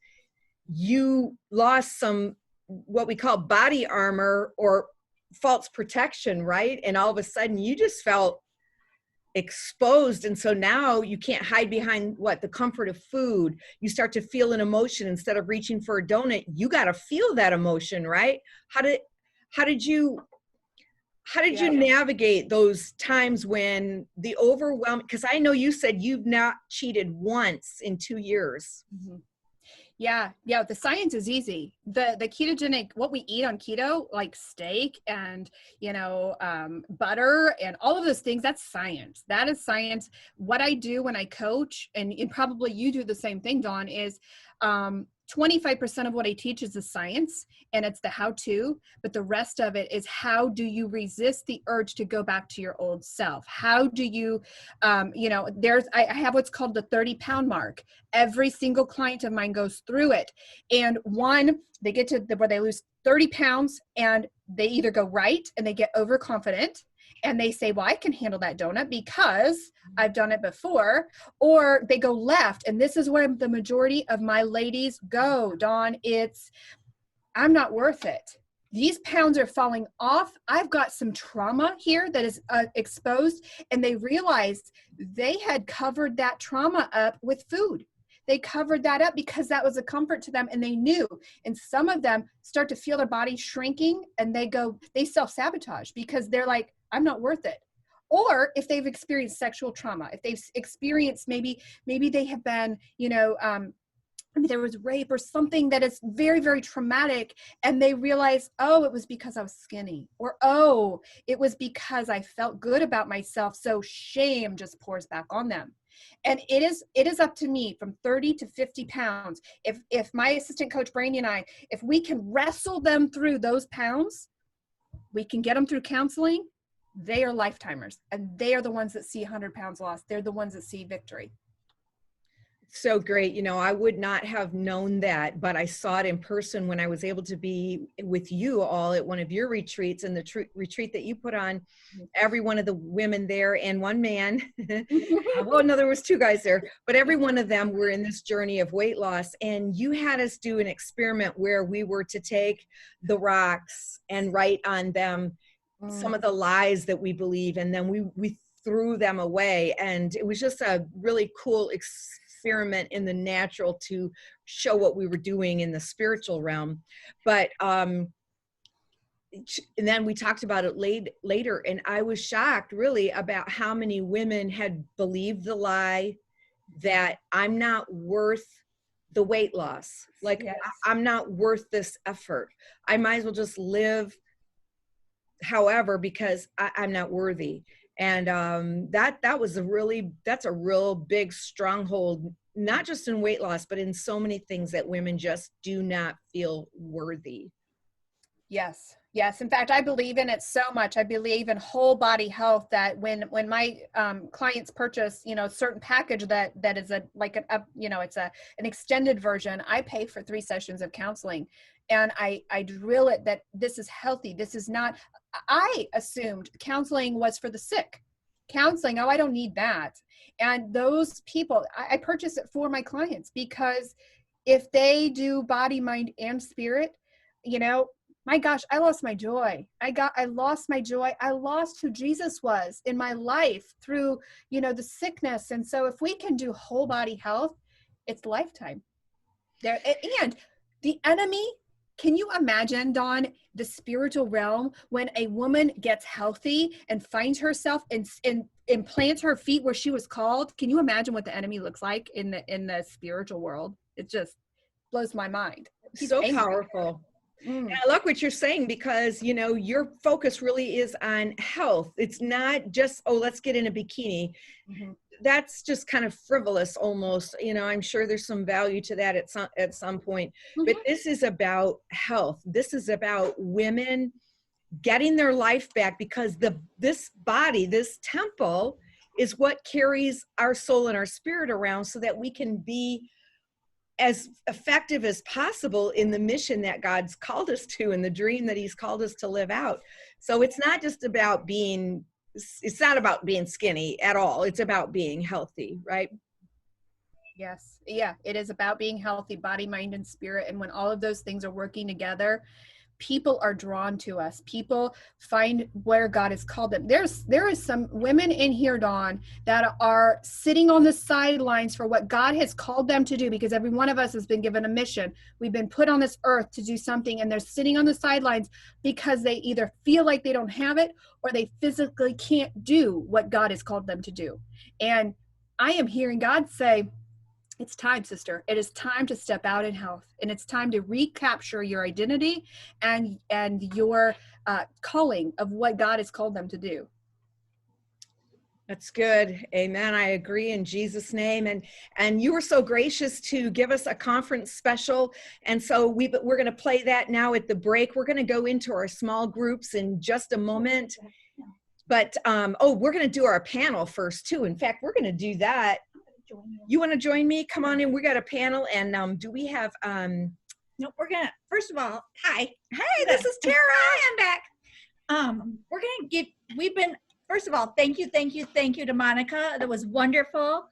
some, what we call body armor or false protection, right? And all of a sudden you just felt exposed. And so now you can't hide behind the comfort of food. You start to feel an emotion. Instead of reaching for a donut, you got to feel that emotion, right? How did you navigate those times when the overwhelm, because I know you said you've not cheated once in 2 years. Mm-hmm. Yeah. The science is easy. The ketogenic, what we eat on keto, like steak and, butter and all of those things, that's science. That is science. What I do when I coach, and probably you do the same thing, Dawn, is 25% of what I teach is the science and it's the how-to, but the rest of it is how do you resist the urge to go back to your old self? How do you, I have what's called the 30-pound mark. Every single client of mine goes through it. And they get to where they lose 30 pounds and they either go right and they get overconfident and they say, well, I can handle that donut because I've done it before, or they go left. And this is where the majority of my ladies go, Dawn. I'm not worth it. These pounds are falling off. I've got some trauma here that is exposed. And they realized they had covered that trauma up with food. They covered that up because that was a comfort to them and they knew. And some of them start to feel their body shrinking and they self-sabotage because they're like, I'm not worth it. Or if they've experienced sexual trauma, if they've experienced, maybe they have been, there was rape or something that is very, very traumatic, and they realize, oh, it was because I was skinny, or, oh, it was because I felt good about myself. So shame just pours back on them. And it is up to me from 30 to 50 pounds. If my assistant coach, Brandy, and I, if we can wrestle them through those pounds, we can get them through counseling. They are lifetimers, and they are the ones that see 100 pounds lost. They're the ones that see victory. So great. I would not have known that, but I saw it in person when I was able to be with you all at one of your retreats, and the retreat that you put on. Every one of the women there and one man, well, no, there was 2 guys there, but every one of them were in this journey of weight loss. And you had us do an experiment where we were to take the rocks and write on them some of the lies that we believe, and then we threw them away. And it was just a really cool experiment in the natural to show what we were doing in the spiritual realm. But and then we talked about it later, and I was shocked really about how many women had believed the lie that I'm not worth the weight loss. Like, yes. I'm not worth this effort. I might as well just live however, because I'm not worthy. And that's a real big stronghold, not just in weight loss, but in so many things, that women just do not feel worthy. Yes. In fact, I believe in it so much. I believe in whole body health, that when my clients purchase, a certain package that is it's an extended version, I pay for 3 sessions of counseling. And I drill it that this is healthy. This is not, I assumed counseling was for the sick. Counseling, oh, I don't need that. And those people, I purchase it for my clients, because if they do body, mind, and spirit, my gosh, I lost my joy. I lost my joy. I lost who Jesus was in my life through, the sickness. And so if we can do whole body health, it's lifetime there. And the enemy, can you imagine, Dawn, the spiritual realm, when a woman gets healthy and finds herself and plants her feet where she was called? Can you imagine what the enemy looks like in the spiritual world? It just blows my mind. He's so powerful. And I like what you're saying, because, your focus really is on health. It's not just, oh, let's get in a bikini. Mm-hmm. that's just kind of frivolous almost. You know, I'm sure there's some value to that at some point, but this is about health. This is about women getting their life back, because this body, this temple, is what carries our soul and our spirit around, so that we can be as effective as possible in the mission that God's called us to, and the dream that he's called us to live out. So it's not about being skinny at all. It's about being healthy, right? Yes. Yeah, it is about being healthy, body, mind, and spirit. And when all of those things are working together, people are drawn to us. People find where God has called them. There is some women in here, Dawn, that are sitting on the sidelines for what God has called them to do, because every one of us has been given a mission. We've been put on this earth to do something, and they're sitting on the sidelines because they either feel like they don't have it, or they physically can't do what God has called them to do. And I am hearing God say, it's time, sister. It is time to step out in health, and it's time to recapture your identity and your calling of what God has called them to do. That's good. Amen. I agree in Jesus' name. And you were so gracious to give us a conference special. And so we're going to play that now at the break. We're going to go into our small groups in just a moment. But, we're going to do our panel first too. In fact, we're going to do that. You want to join me? Come on in. We got a panel. And do we have, No, we're going to, first of all, hi. Hey, this is Tara. Hi, I'm back. We're going to first of all, thank you to Monica. That was wonderful.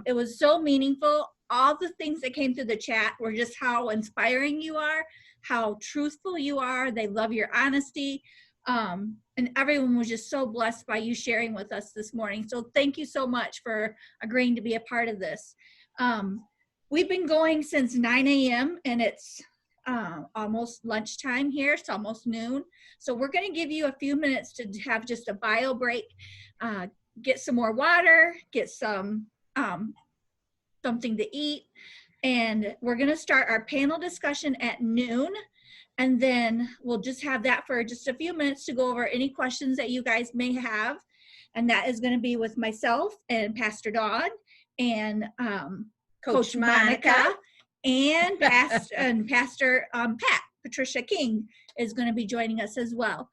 It was so meaningful. All the things that came through the chat were just how inspiring you are, how truthful you are. They love your honesty. And everyone was just so blessed by you sharing with us this morning. So thank you so much for agreeing to be a part of this. We've been going since 9 a.m. and it's almost lunchtime here. It's almost noon. So we're going to give you a few minutes to have just a bio break, get some more water, get some something to eat. And we're going to start our panel discussion at noon. And then we'll just have that for just a few minutes to go over any questions that you guys may have. And that is going to be with myself and Pastor Dawn and Coach Monica and Pastor Pat, Patricia King is going to be joining us as well.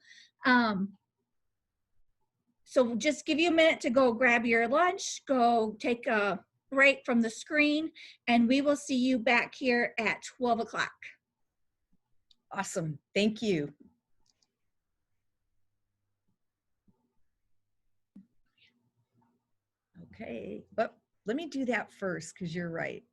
So just give you a minute to go grab your lunch, go take a break from the screen, and we will see you back here at 12 o'clock. Awesome. Thank you. Okay, but let me do that first because you're right.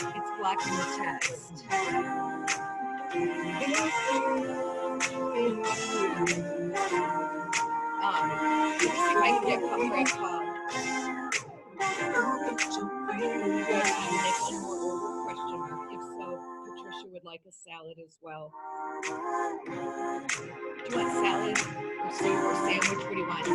It's blocking the text. Let's see if I can get copyright call. Make one more order question mark. If so, Patricia would like a salad as well. Do you want salad or soup or sandwich? What do you want?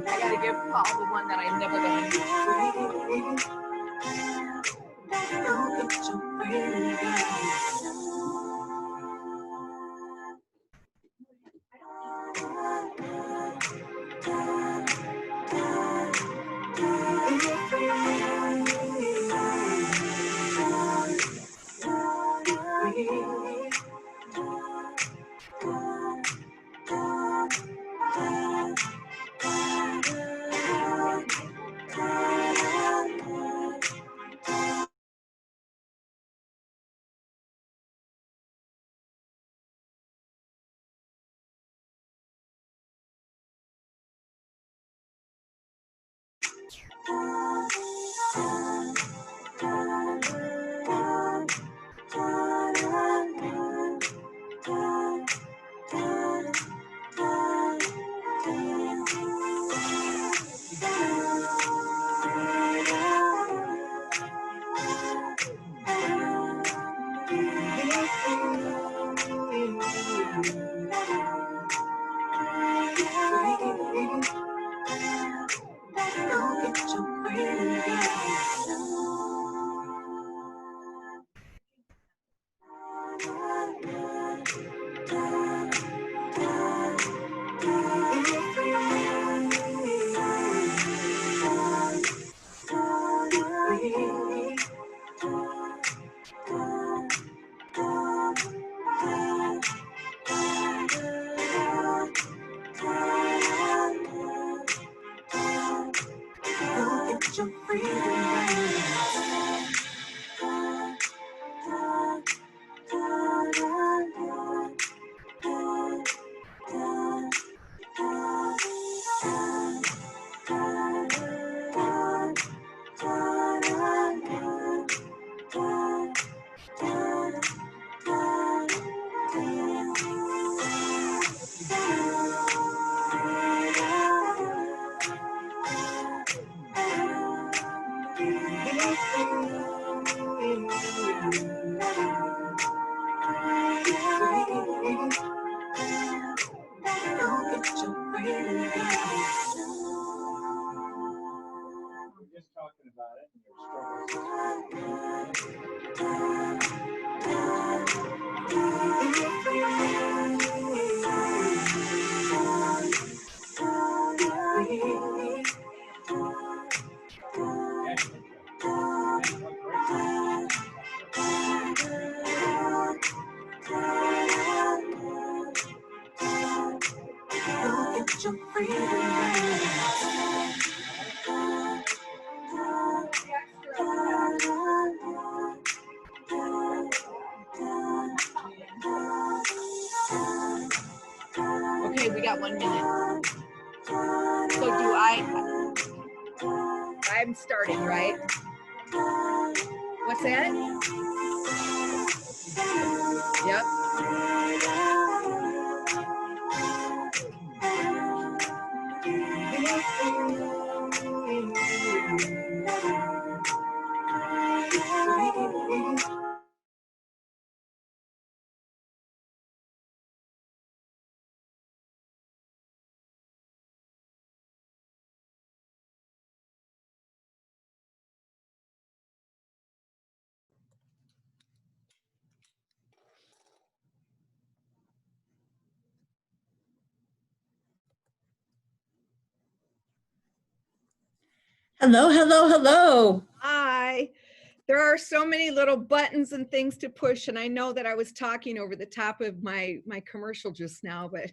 I gotta give Paul the one that I never Just talking about it and your struggles. Okay, we got 1 minute. So I'm starting, right? What's that? Yep. Hello, hello, hello. Hi. There are so many little buttons and things to push, and I know that I was talking over the top of my commercial just now, but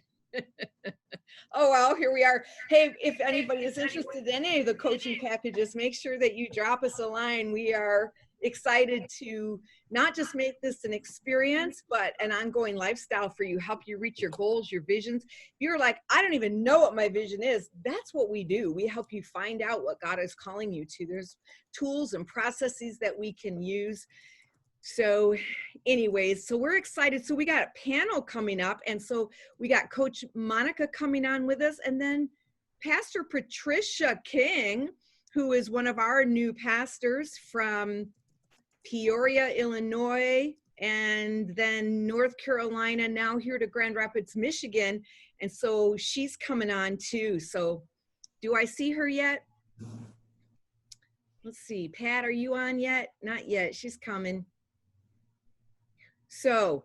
oh well, here we are. Hey, if anybody is interested in any of the coaching packages, make sure that you drop us a line. We are excited to not just make this an experience, but an ongoing lifestyle for you, help you reach your goals, your visions. If you're like, I don't even know what my vision is, that's what we do. We help you find out what God is calling you to. There's tools and processes that we can use. So anyways, so we're excited. So we got a panel coming up. And so we got Coach Monica coming on with us, and then Pastor Patricia King, who is one of our new pastors from Peoria, Illinois, and then North Carolina, now here to Grand Rapids, Michigan. And so she's coming on too. So do I see her yet? Let's see. Pat, are you on yet? Not yet. She's coming. So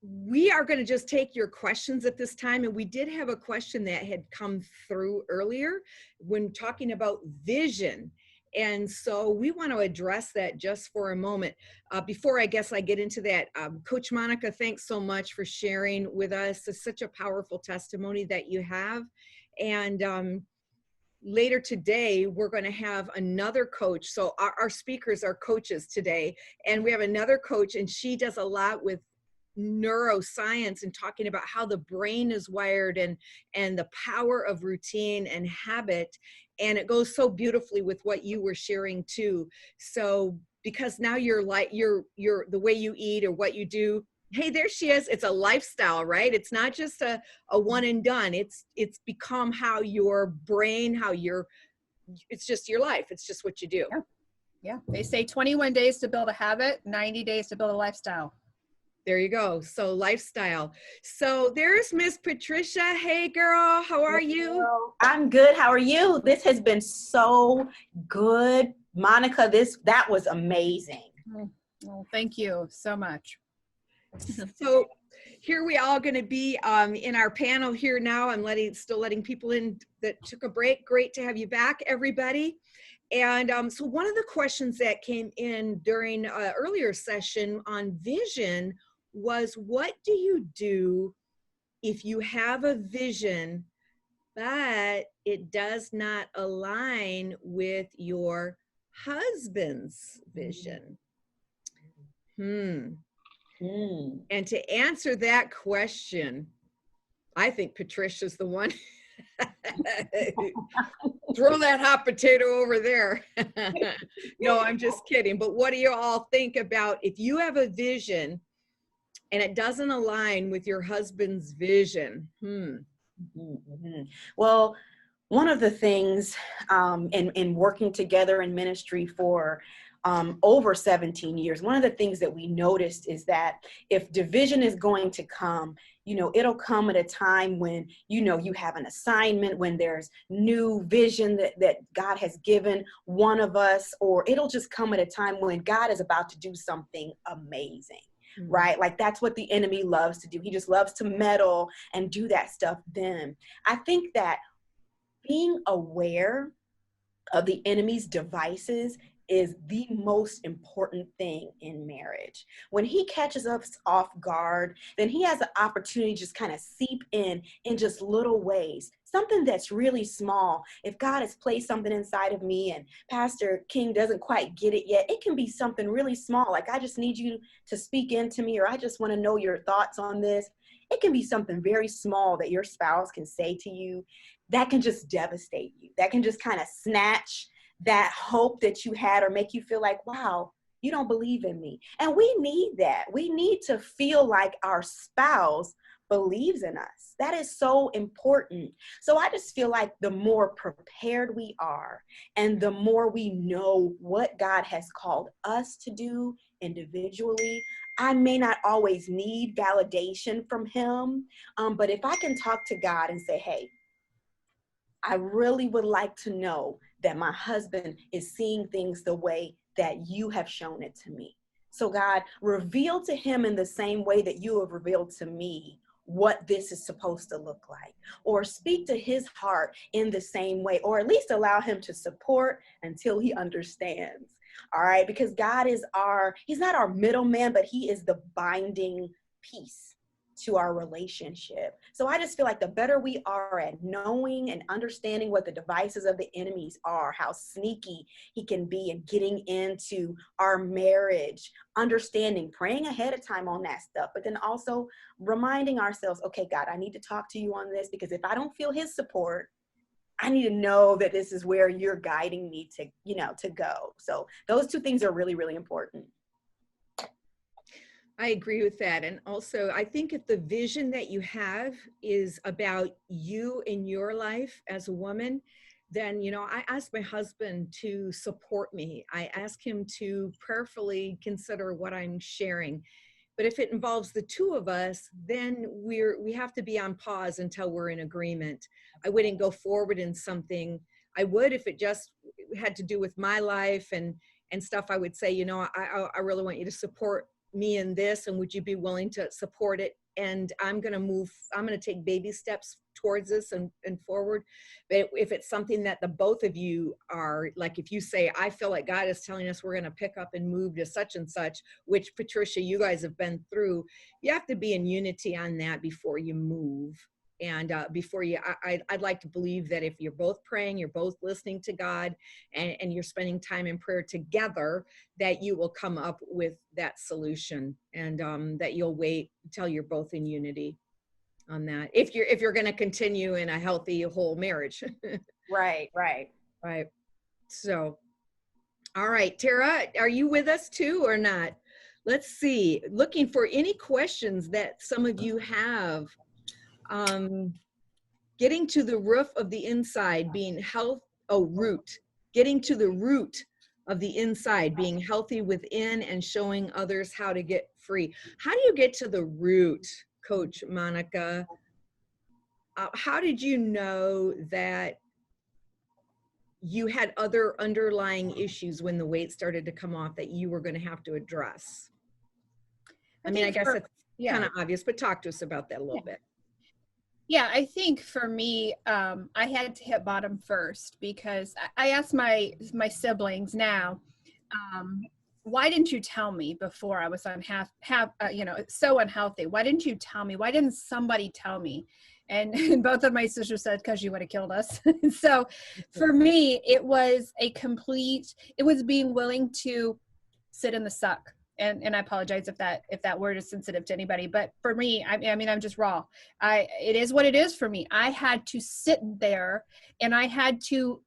we are going to just take your questions at this time. And we did have a question that had come through earlier when talking about vision. And so we want to address that just for a moment. Before I guess I get into that, Coach Monica, thanks so much for sharing with us. It's such a powerful testimony that you have. And later today, we're going to have another coach. So our speakers are coaches today. And we have another coach, and she does a lot with neuroscience and talking about how the brain is wired and the power of routine and habit. And it goes so beautifully with what you were sharing too. So because now you're like, you're the way you eat or what you do. Hey, there she is. It's a lifestyle, right? It's not just a one and done. It's become how your brain, it's just your life. It's just what you do. Yeah. They say 21 days to build a habit, 90 days to build a lifestyle. There you go. So lifestyle. So there's Miss Patricia. Hey girl, how are you? I'm good. How are you? This has been so good. Monica, that was amazing. Well, thank you so much. So here we all going to be in our panel here now. I'm still letting people in that took a break. Great to have you back, everybody. And so one of the questions that came in during an earlier session on vision was, what do you do if you have a vision, but it does not align with your husband's vision? And to answer that question, I think Patricia's the one. Throw that hot potato over there. No, I'm just kidding. But what do you all think about if you have a vision and it doesn't align with your husband's vision? Well, one of the things in working together in ministry for over 17 years, one of the things that we noticed is that if division is going to come, it'll come at a time when, you have an assignment, when there's new vision that God has given one of us, or it'll just come at a time when God is about to do something amazing. Right? Like that's what the enemy loves to do. He just loves to meddle and do that stuff then. I think that being aware of the enemy's devices is the most important thing in marriage. When he catches us off guard, then he has an opportunity to just kind of seep in just little ways. Something that's really small. If God has placed something inside of me and Pastor King doesn't quite get it yet, it can be something really small. Like, I just need you to speak into me, or I just want to know your thoughts on this. It can be something very small that your spouse can say to you that can just devastate you. That can just kind of snatch that hope that you had, or make you feel like, wow, you don't believe in me. And we need that. We need to feel like our spouse believes in us. That is so important. So I just feel like the more prepared we are, and the more we know what God has called us to do individually, I may not always need validation from him, but if I can talk to God and say, hey, I really would like to know that my husband is seeing things the way that you have shown it to me. So God, reveal to him in the same way that you have revealed to me what this is supposed to look like, or speak to his heart in the same way, or at least allow him to support until he understands. All right. Because God is he's not our middleman, but he is the binding piece to our relationship. So I just feel like the better we are at knowing and understanding what the devices of the enemies are, how sneaky he can be in getting into our marriage, understanding, praying ahead of time on that stuff, but then also reminding ourselves, okay, God, I need to talk to you on this, because if I don't feel his support, I need to know that this is where you're guiding me to go. So those two things are really, really important. I agree with that. And also, I think if the vision that you have is about you in your life as a woman, then, I ask my husband to support me. I ask him to prayerfully consider what I'm sharing. But if it involves the two of us, then we have to be on pause until we're in agreement. I wouldn't go forward in something. I would if it just had to do with my life and stuff. I would say, I really want you to support me in this, and would you be willing to support it? And I'm going to take baby steps towards this and forward. But if it's something that the both of you are, like, if you say, I feel like God is telling us we're going to pick up and move to such and such, which Patricia, you guys have been through, you have to be in unity on that before you move. And I'd like to believe that if you're both praying, you're both listening to God, and you're spending time in prayer together, that you will come up with that solution, and that you'll wait until you're both in unity on that. If you're going to continue in a healthy, whole marriage. Right. So, all right, Tara, are you with us too or not? Let's see. Looking for any questions that some of you have. Getting to the roof of the inside, being getting to the root of the inside, being healthy within, and showing others how to get free. How do you get to the root, Coach Monica? How did you know that you had other underlying issues when the weight started to come off that you were going to have to address? I guess it's kind of obvious, but talk to us about that a little bit. Yeah, I think for me, I had to hit bottom first, because I asked my siblings now, why didn't you tell me before I was so unhealthy? Why didn't you tell me? Why didn't somebody tell me? And both of my sisters said, because you would have killed us. So for me, it was being willing to sit in the suck. And I apologize if that word is sensitive to anybody, but for me, I'm just raw. It is what it is for me. I had to sit there, and I had to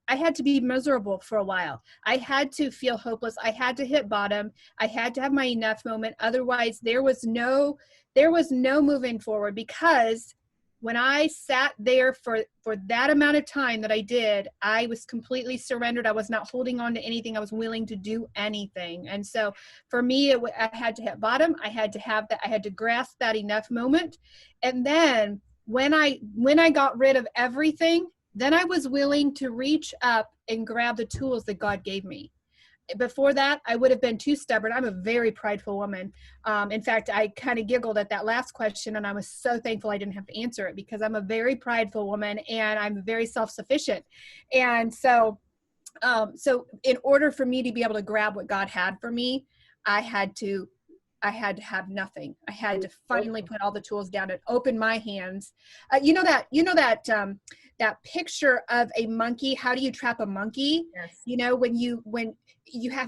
be miserable for a while. I had to feel hopeless. I had to hit bottom. I had to have my enough moment. Otherwise, there was no moving forward, because when I sat there for that amount of time that I did, I was completely surrendered. I was not holding on to anything. I was willing to do anything. And so for me, I had to hit bottom. I had to have that. I had to grasp that enough moment. And then when I got rid of everything, then I was willing to reach up and grab the tools that God gave me. Before that, I would have been too stubborn. I'm a very prideful woman. In fact, I kind of giggled at that last question, and I was so thankful I didn't have to answer it, because I'm a very prideful woman and I'm very self-sufficient. And so in order for me to be able to grab what God had for me, I had to have nothing. I had to finally put all the tools down and open my hands. That picture of a monkey. How do you trap a monkey? Yes. You know,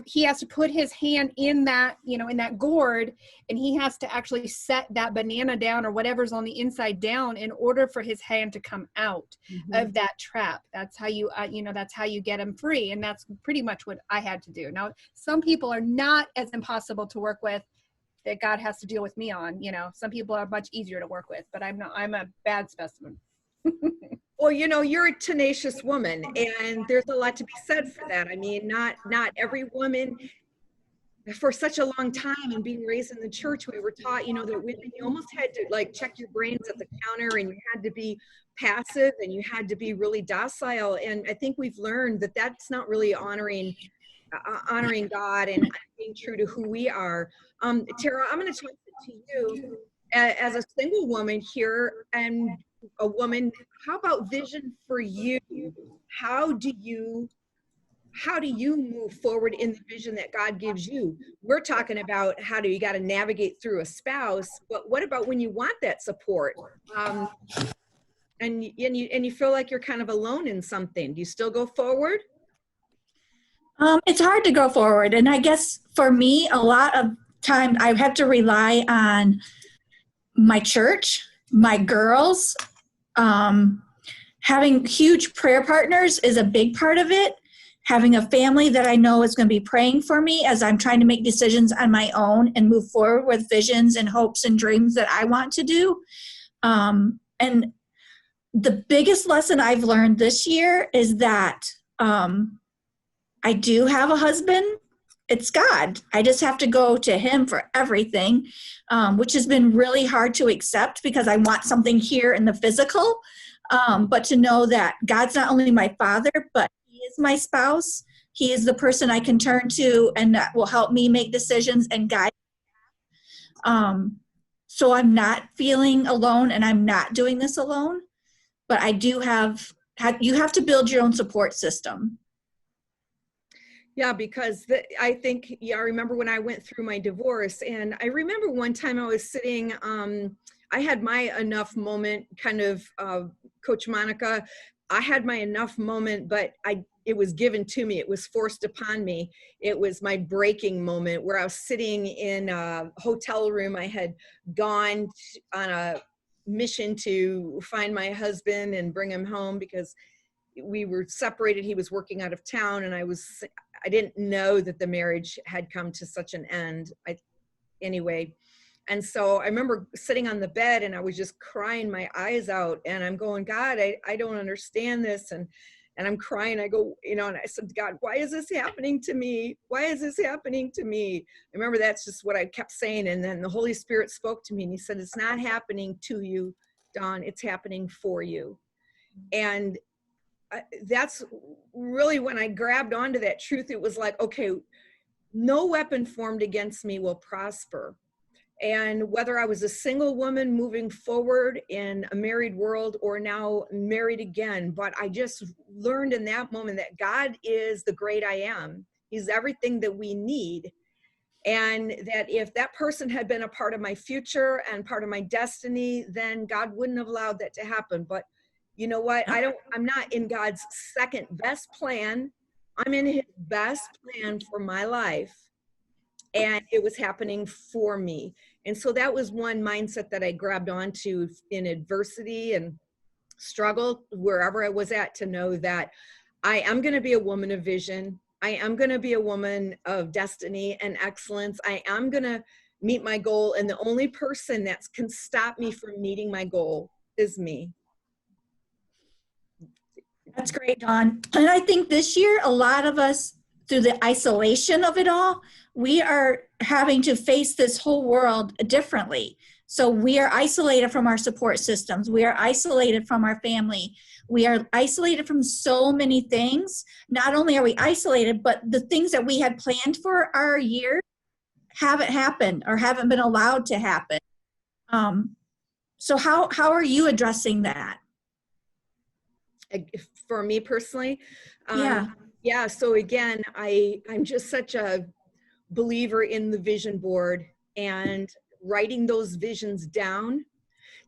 he has to put his hand in that, in that gourd, and he has to actually set that banana down or whatever's on the inside down in order for his hand to come out of that trap. That's how you, that's how you get him free. And that's pretty much what I had to do. Now, some people are not as impossible to work with that God has to deal with me on. Some people are much easier to work with, but I'm a bad specimen. Well, you're a tenacious woman, and there's a lot to be said for that. I mean, not every woman, for such a long time, and being raised in the church, we were taught, that women, you almost had to like check your brains at the counter, and you had to be passive, and you had to be really docile. And I think we've learned that that's not really honoring God and being true to who we are. Tara, I'm going to talk to you as a single woman here, and a woman. How about vision for you? How do you move forward in the vision that God gives you? We're talking about how do you got to navigate through a spouse, but what about when you want that support? And you feel like you're kind of alone in something. Do you still go forward? It's hard to go forward. And I guess for me, a lot of time I have to rely on my church, my girls. Having huge prayer partners is a big part of it. Having a family that I know is going to be praying for me as I'm trying to make decisions on my own and move forward with visions and hopes and dreams that I want to do. And the biggest lesson I've learned this year is that I do have a husband. It's God. I just have to go to him for everything, which has been really hard to accept because I want something here in the physical. But to know that God's not only my father, but he is my spouse. He is the person I can turn to and that will help me make decisions and guide. So I'm not feeling alone, and I'm not doing this alone, but I do you have to build your own support system. Yeah, because I think, I remember when I went through my divorce, and I remember one time I was sitting, I had my enough moment, kind of, Coach Monica, I had my enough moment, but it was given to me. It was forced upon me. It was my breaking moment where I was sitting in a hotel room. I had gone on a mission to find my husband and bring him home because we were separated. He was working out of town, and I didn't know that the marriage had come to such an end. Anyway. And so I remember sitting on the bed, and I was just crying my eyes out, and I'm going, God, I don't understand this. And I'm crying. I go, and I said, God, why is this happening to me? Why is this happening to me? I remember that's just what I kept saying. And then the Holy Spirit spoke to me, and he said, it's not happening to you, Dawn, it's happening for you. And that's really when I grabbed onto that truth. It was like, okay, no weapon formed against me will prosper. And whether I was a single woman moving forward in a married world or now married again, but I just learned in that moment that God is the great I am. He's everything that we need. And that if that person had been a part of my future and part of my destiny, then God wouldn't have allowed that to happen. But you know what? I'm not in God's second best plan. I'm in his best plan for my life. And it was happening for me. And so that was one mindset that I grabbed onto in adversity and struggle, wherever I was at, to know that I am going to be a woman of vision. I am going to be a woman of destiny and excellence. I am going to meet my goal. And the only person that can stop me from meeting my goal is me. That's great, Dawn. And I think this year, a lot of us, through the isolation of it all, we are having to face this whole world differently. So we are isolated from our support systems. We are isolated from our family. We are isolated from so many things. Not only are we isolated, but the things that we had planned for our year haven't happened or haven't been allowed to happen. So how are you addressing that? For me personally, Yeah. So again, I'm just such a believer in the vision board and writing those visions down.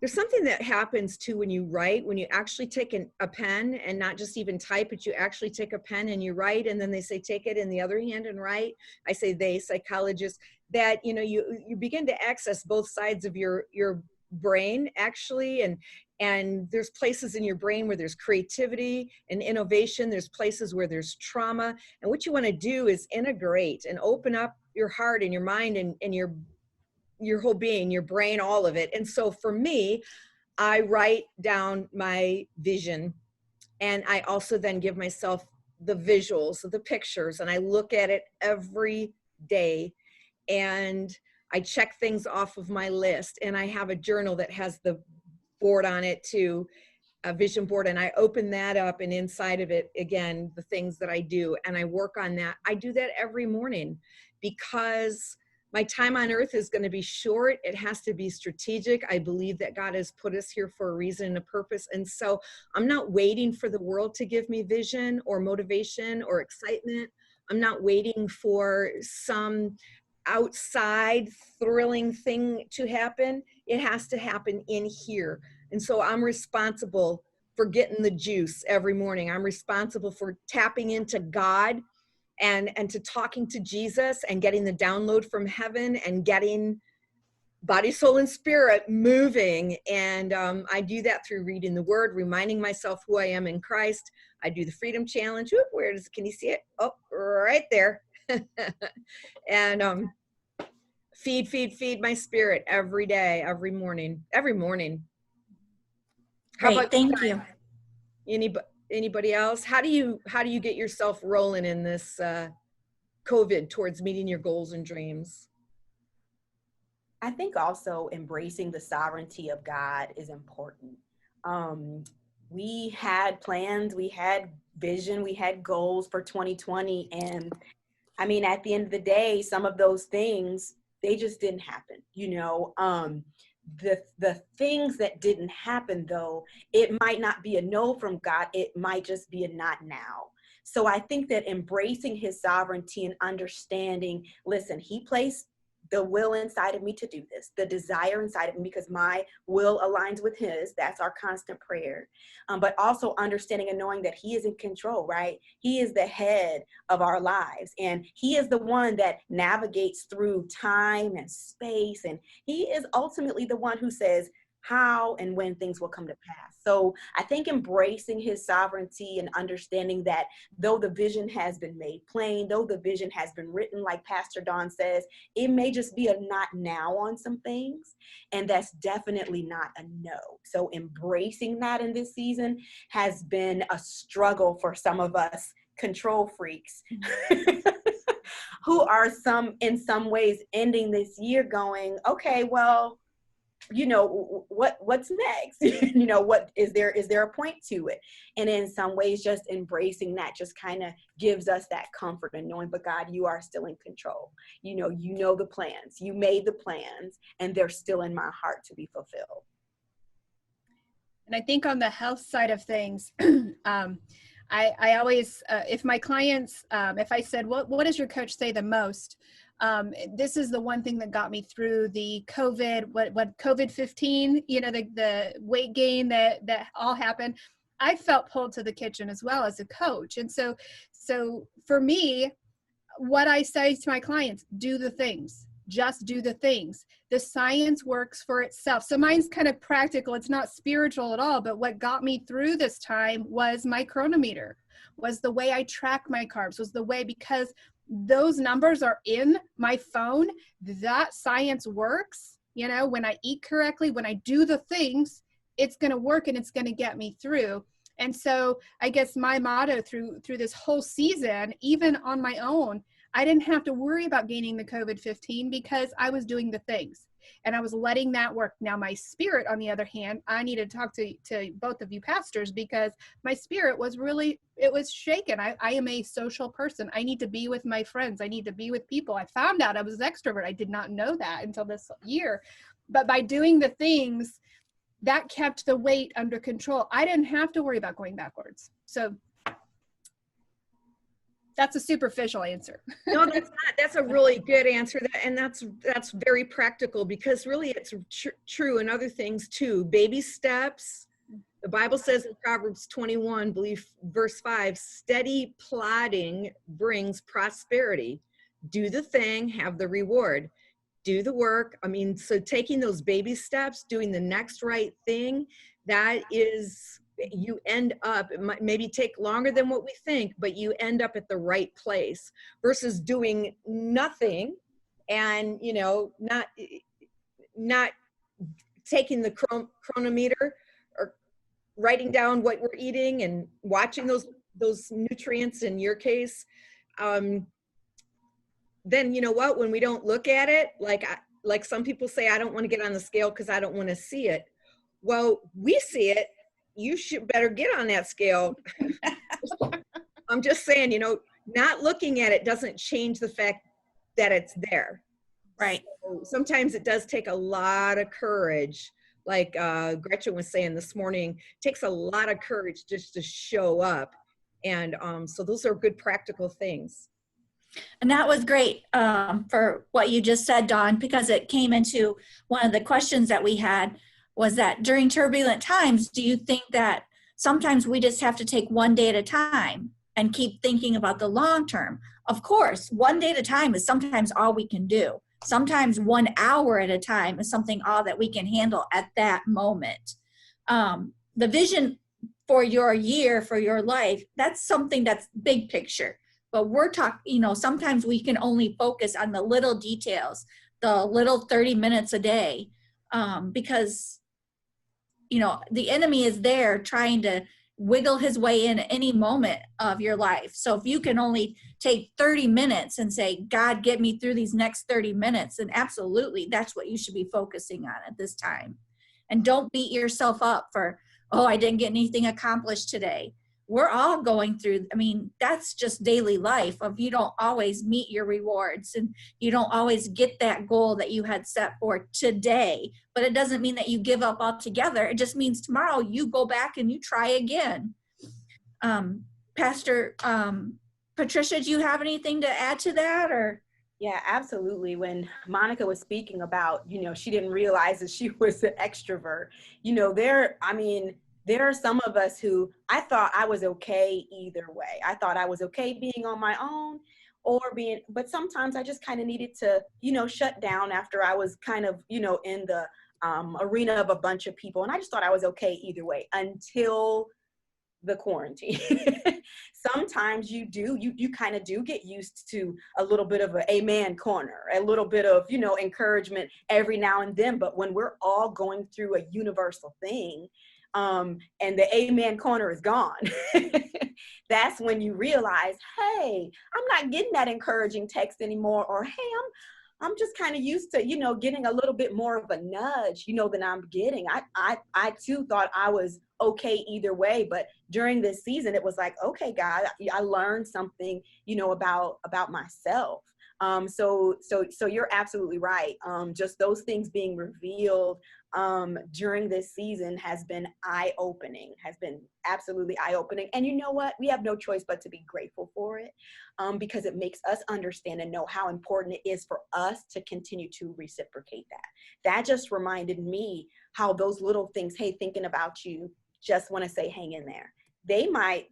There's something that happens too when you write, when you actually take a pen and not just even type, but you actually take a pen and you write, and then they say take it in the other hand and write. I say they, psychologists, that you begin to access both sides of your brain actually, and there's places in your brain where there's creativity and innovation. There's places where there's trauma, and what you want to do is integrate and open up your heart and your mind and your whole being, your brain, all of it. And so for me, I write down my vision, and I also then give myself the visuals, the pictures, and I look at it every day, and I check things off of my list, and I have a journal that has the board on it too, a vision board, and I open that up, and inside of it, again, the things that I do, and I work on that. I do that every morning because my time on earth is going to be short. It has to be strategic. I believe that God has put us here for a reason and a purpose. And so I'm not waiting for the world to give me vision or motivation or excitement. I'm not waiting for some outside thrilling thing to happen. It has to happen in here. And so I'm responsible for getting the juice every morning. I'm responsible for tapping into God and to talking to Jesus and getting the download from heaven and getting body, soul, and spirit moving. And I do that through reading the word, reminding myself who I am in Christ. I do the Freedom Challenge. Oop, can you see it? Oh, right there. And feed my spirit every day, every morning. How Great, about thank you. Anybody else? How do you get yourself rolling in this COVID towards meeting your goals and dreams? I think also embracing the sovereignty of God is important. We had plans, we had vision, we had goals for 2020. And I mean, at the end of the day, some of those things, they just didn't happen. The things that didn't happen, though, it might not be a no from God. It might just be a not now. So I think that embracing his sovereignty and understanding, listen, he placed the will inside of me to do this, the desire inside of me, because my will aligns with his. That's our constant prayer. But also understanding and knowing that he is in control, right? He is the head of our lives, and he is the one that navigates through time and space. And he is ultimately the one who says how and when things will come to pass. So I think embracing his sovereignty and understanding that though the vision has been made plain, though the vision has been written, like Pastor Dawn says, it may just be a not now on some things. And that's definitely not a no. So embracing that in this season has been a struggle for some of us control freaks who are in some ways ending this year going, okay, well, what's next? What is there a point to it? And in some ways, just embracing that just kind of gives us that comfort and knowing, but God, you are still in control. You know the plans, you made the plans, and they're still in my heart to be fulfilled. And I think on the health side of things, I always, if my clients, if I said, what does your coach say the most? This is the one thing that got me through the COVID, what COVID-15, the weight gain that all happened. I felt pulled to the kitchen as well as a coach. And so for me, what I say to my clients, do the things, just do the things. The science works for itself. So mine's kind of practical. It's not spiritual at all, but what got me through this time was my chronometer, was the way I track my carbs, was the way, because those numbers are in my phone. That science works. When I eat correctly, when I do the things, it's going to work and it's going to get me through. And so I guess my motto through this whole season, even on my own, I didn't have to worry about gaining the COVID-15 because I was doing the things and I was letting that work. Now my spirit, on the other hand, I need to talk to both of you pastors, because my spirit was really, it was shaken. I am a social person. I need to be with my friends. I need to be with people. I found out I was an extrovert. I did not know that until this year. But by doing the things, that kept the weight under control. I didn't have to worry about going backwards. So that's a superficial answer. No, that's not. That's a really good answer. And that's very practical, because really it's true in other things too. Baby steps. The Bible says in Proverbs 21, believe verse 5, steady plodding brings prosperity. Do the thing, have the reward. Do the work. I mean, so taking those baby steps, doing the next right thing, that is, you end up, it might maybe take longer than what we think, but you end up at the right place, versus doing nothing and, you know, not taking the chronometer or writing down what we're eating and watching those nutrients in your case. Then you know what, when we don't look at it, like some people say, I don't want to get on the scale because I don't want to see it. Well, we see it. You should better get on that scale. I'm just saying, you know, not looking at it doesn't change the fact that it's there. Right. So sometimes it does take a lot of courage. Like Gretchen was saying this morning, it takes a lot of courage just to show up. And so those are good practical things. And that was great for what you just said, Dawn, because it came into one of the questions that we had, was that during turbulent times, do you think that sometimes we just have to take one day at a time and keep thinking about the long term? Of course, one day at a time is sometimes all we can do. Sometimes 1 hour at a time is something all that we can handle at that moment. The vision for your year, for your life, that's something that's big picture. But we're talking, you know, sometimes we can only focus on the little details, the little 30 minutes a day, because, you know, the enemy is there trying to wiggle his way in any moment of your life. So if you can only take 30 minutes and say, God, get me through these next 30 minutes, then absolutely, that's what you should be focusing on at this time. And don't beat yourself up for, oh, I didn't get anything accomplished today. We're all going through, I mean, that's just daily life of you don't always meet your rewards and you don't always get that goal that you had set for today, but it doesn't mean that you give up altogether. It just means tomorrow you go back and you try again. Pastor Patricia, do you have anything to add to that, or? Yeah, absolutely. When Monica was speaking about, you know, she didn't realize that she was an extrovert, you know, there are some of us who I thought I was okay either way. I thought I was okay being on my own but sometimes I just kind of needed to, you know, shut down after I was kind of, you know, in the arena of a bunch of people. And I just thought I was okay either way until the quarantine. Sometimes you kind of do get used to a little bit of an amen corner, a little bit of, you know, encouragement every now and then. But when we're all going through a universal thing, and the amen corner is gone, that's when you realize, hey, I'm not getting that encouraging text anymore, or hey, I'm just kind of used to, you know, getting a little bit more of a nudge, you know, than I'm getting. I too thought I was okay either way, but during this season, it was like, okay, God, I learned something, you know, about myself. So you're absolutely right. Just those things being revealed during this season has been eye-opening, has been absolutely eye-opening. And you know what? We have no choice but to be grateful for it, because it makes us understand and know how important it is for us to continue to reciprocate that. That just reminded me how those little things, hey, thinking about you, just want to say, hang in there.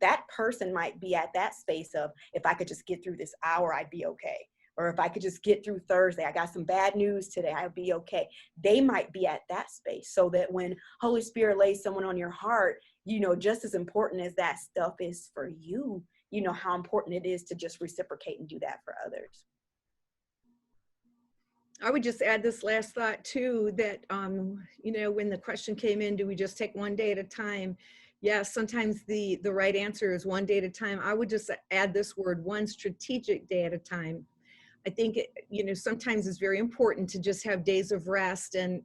That person might be at that space of, if I could just get through this hour, I'd be okay. Or if I could just get through Thursday, I got some bad news today, I'll be okay. They might be at that space, so that when Holy Spirit lays someone on your heart, you know, just as important as that stuff is for you, you know, how important it is to just reciprocate and do that for others. I would just add this last thought too, that, you know, when the question came in, do we just take one day at a time? Yes, sometimes the right answer is one day at a time. I would just add this word, one strategic day at a time. I think, you know, sometimes it's very important to just have days of rest and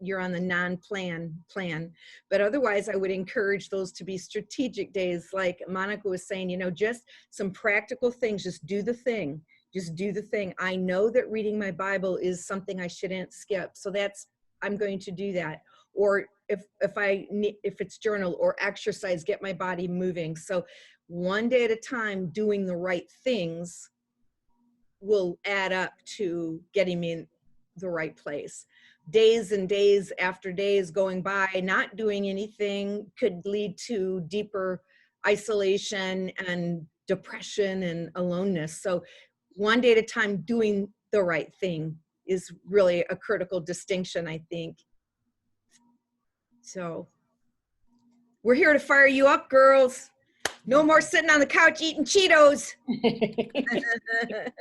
you're on the non-plan plan. But otherwise, I would encourage those to be strategic days. Like Monica was saying, you know, just some practical things, just do the thing. Just do the thing. I know that reading my Bible is something I shouldn't skip. So I'm going to do that. Or if it's journal or exercise, get my body moving. So one day at a time, doing the right things will add up to getting me in the right place. Days and days after days going by, not doing anything could lead to deeper isolation and depression and aloneness. So one day at a time, doing the right thing is really a critical distinction, I think. So we're here to fire you up, girls. No more sitting on the couch eating Cheetos.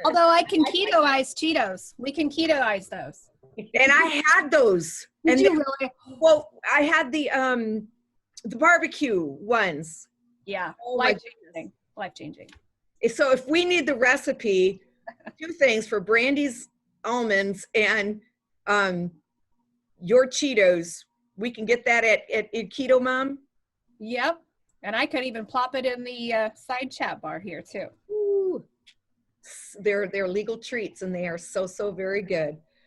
Although I can ketoize Cheetos. We can ketoize those. And I had those. Did and you really? Well, I had the barbecue ones. Yeah. Oh my Life-changing. Life-changing. So if we need the recipe, two things for Brandy's almonds and your Cheetos, we can get that at Ketomom. Yep. And I could even plop it in the side chat bar here too. Ooh. They're legal treats and they are so very good.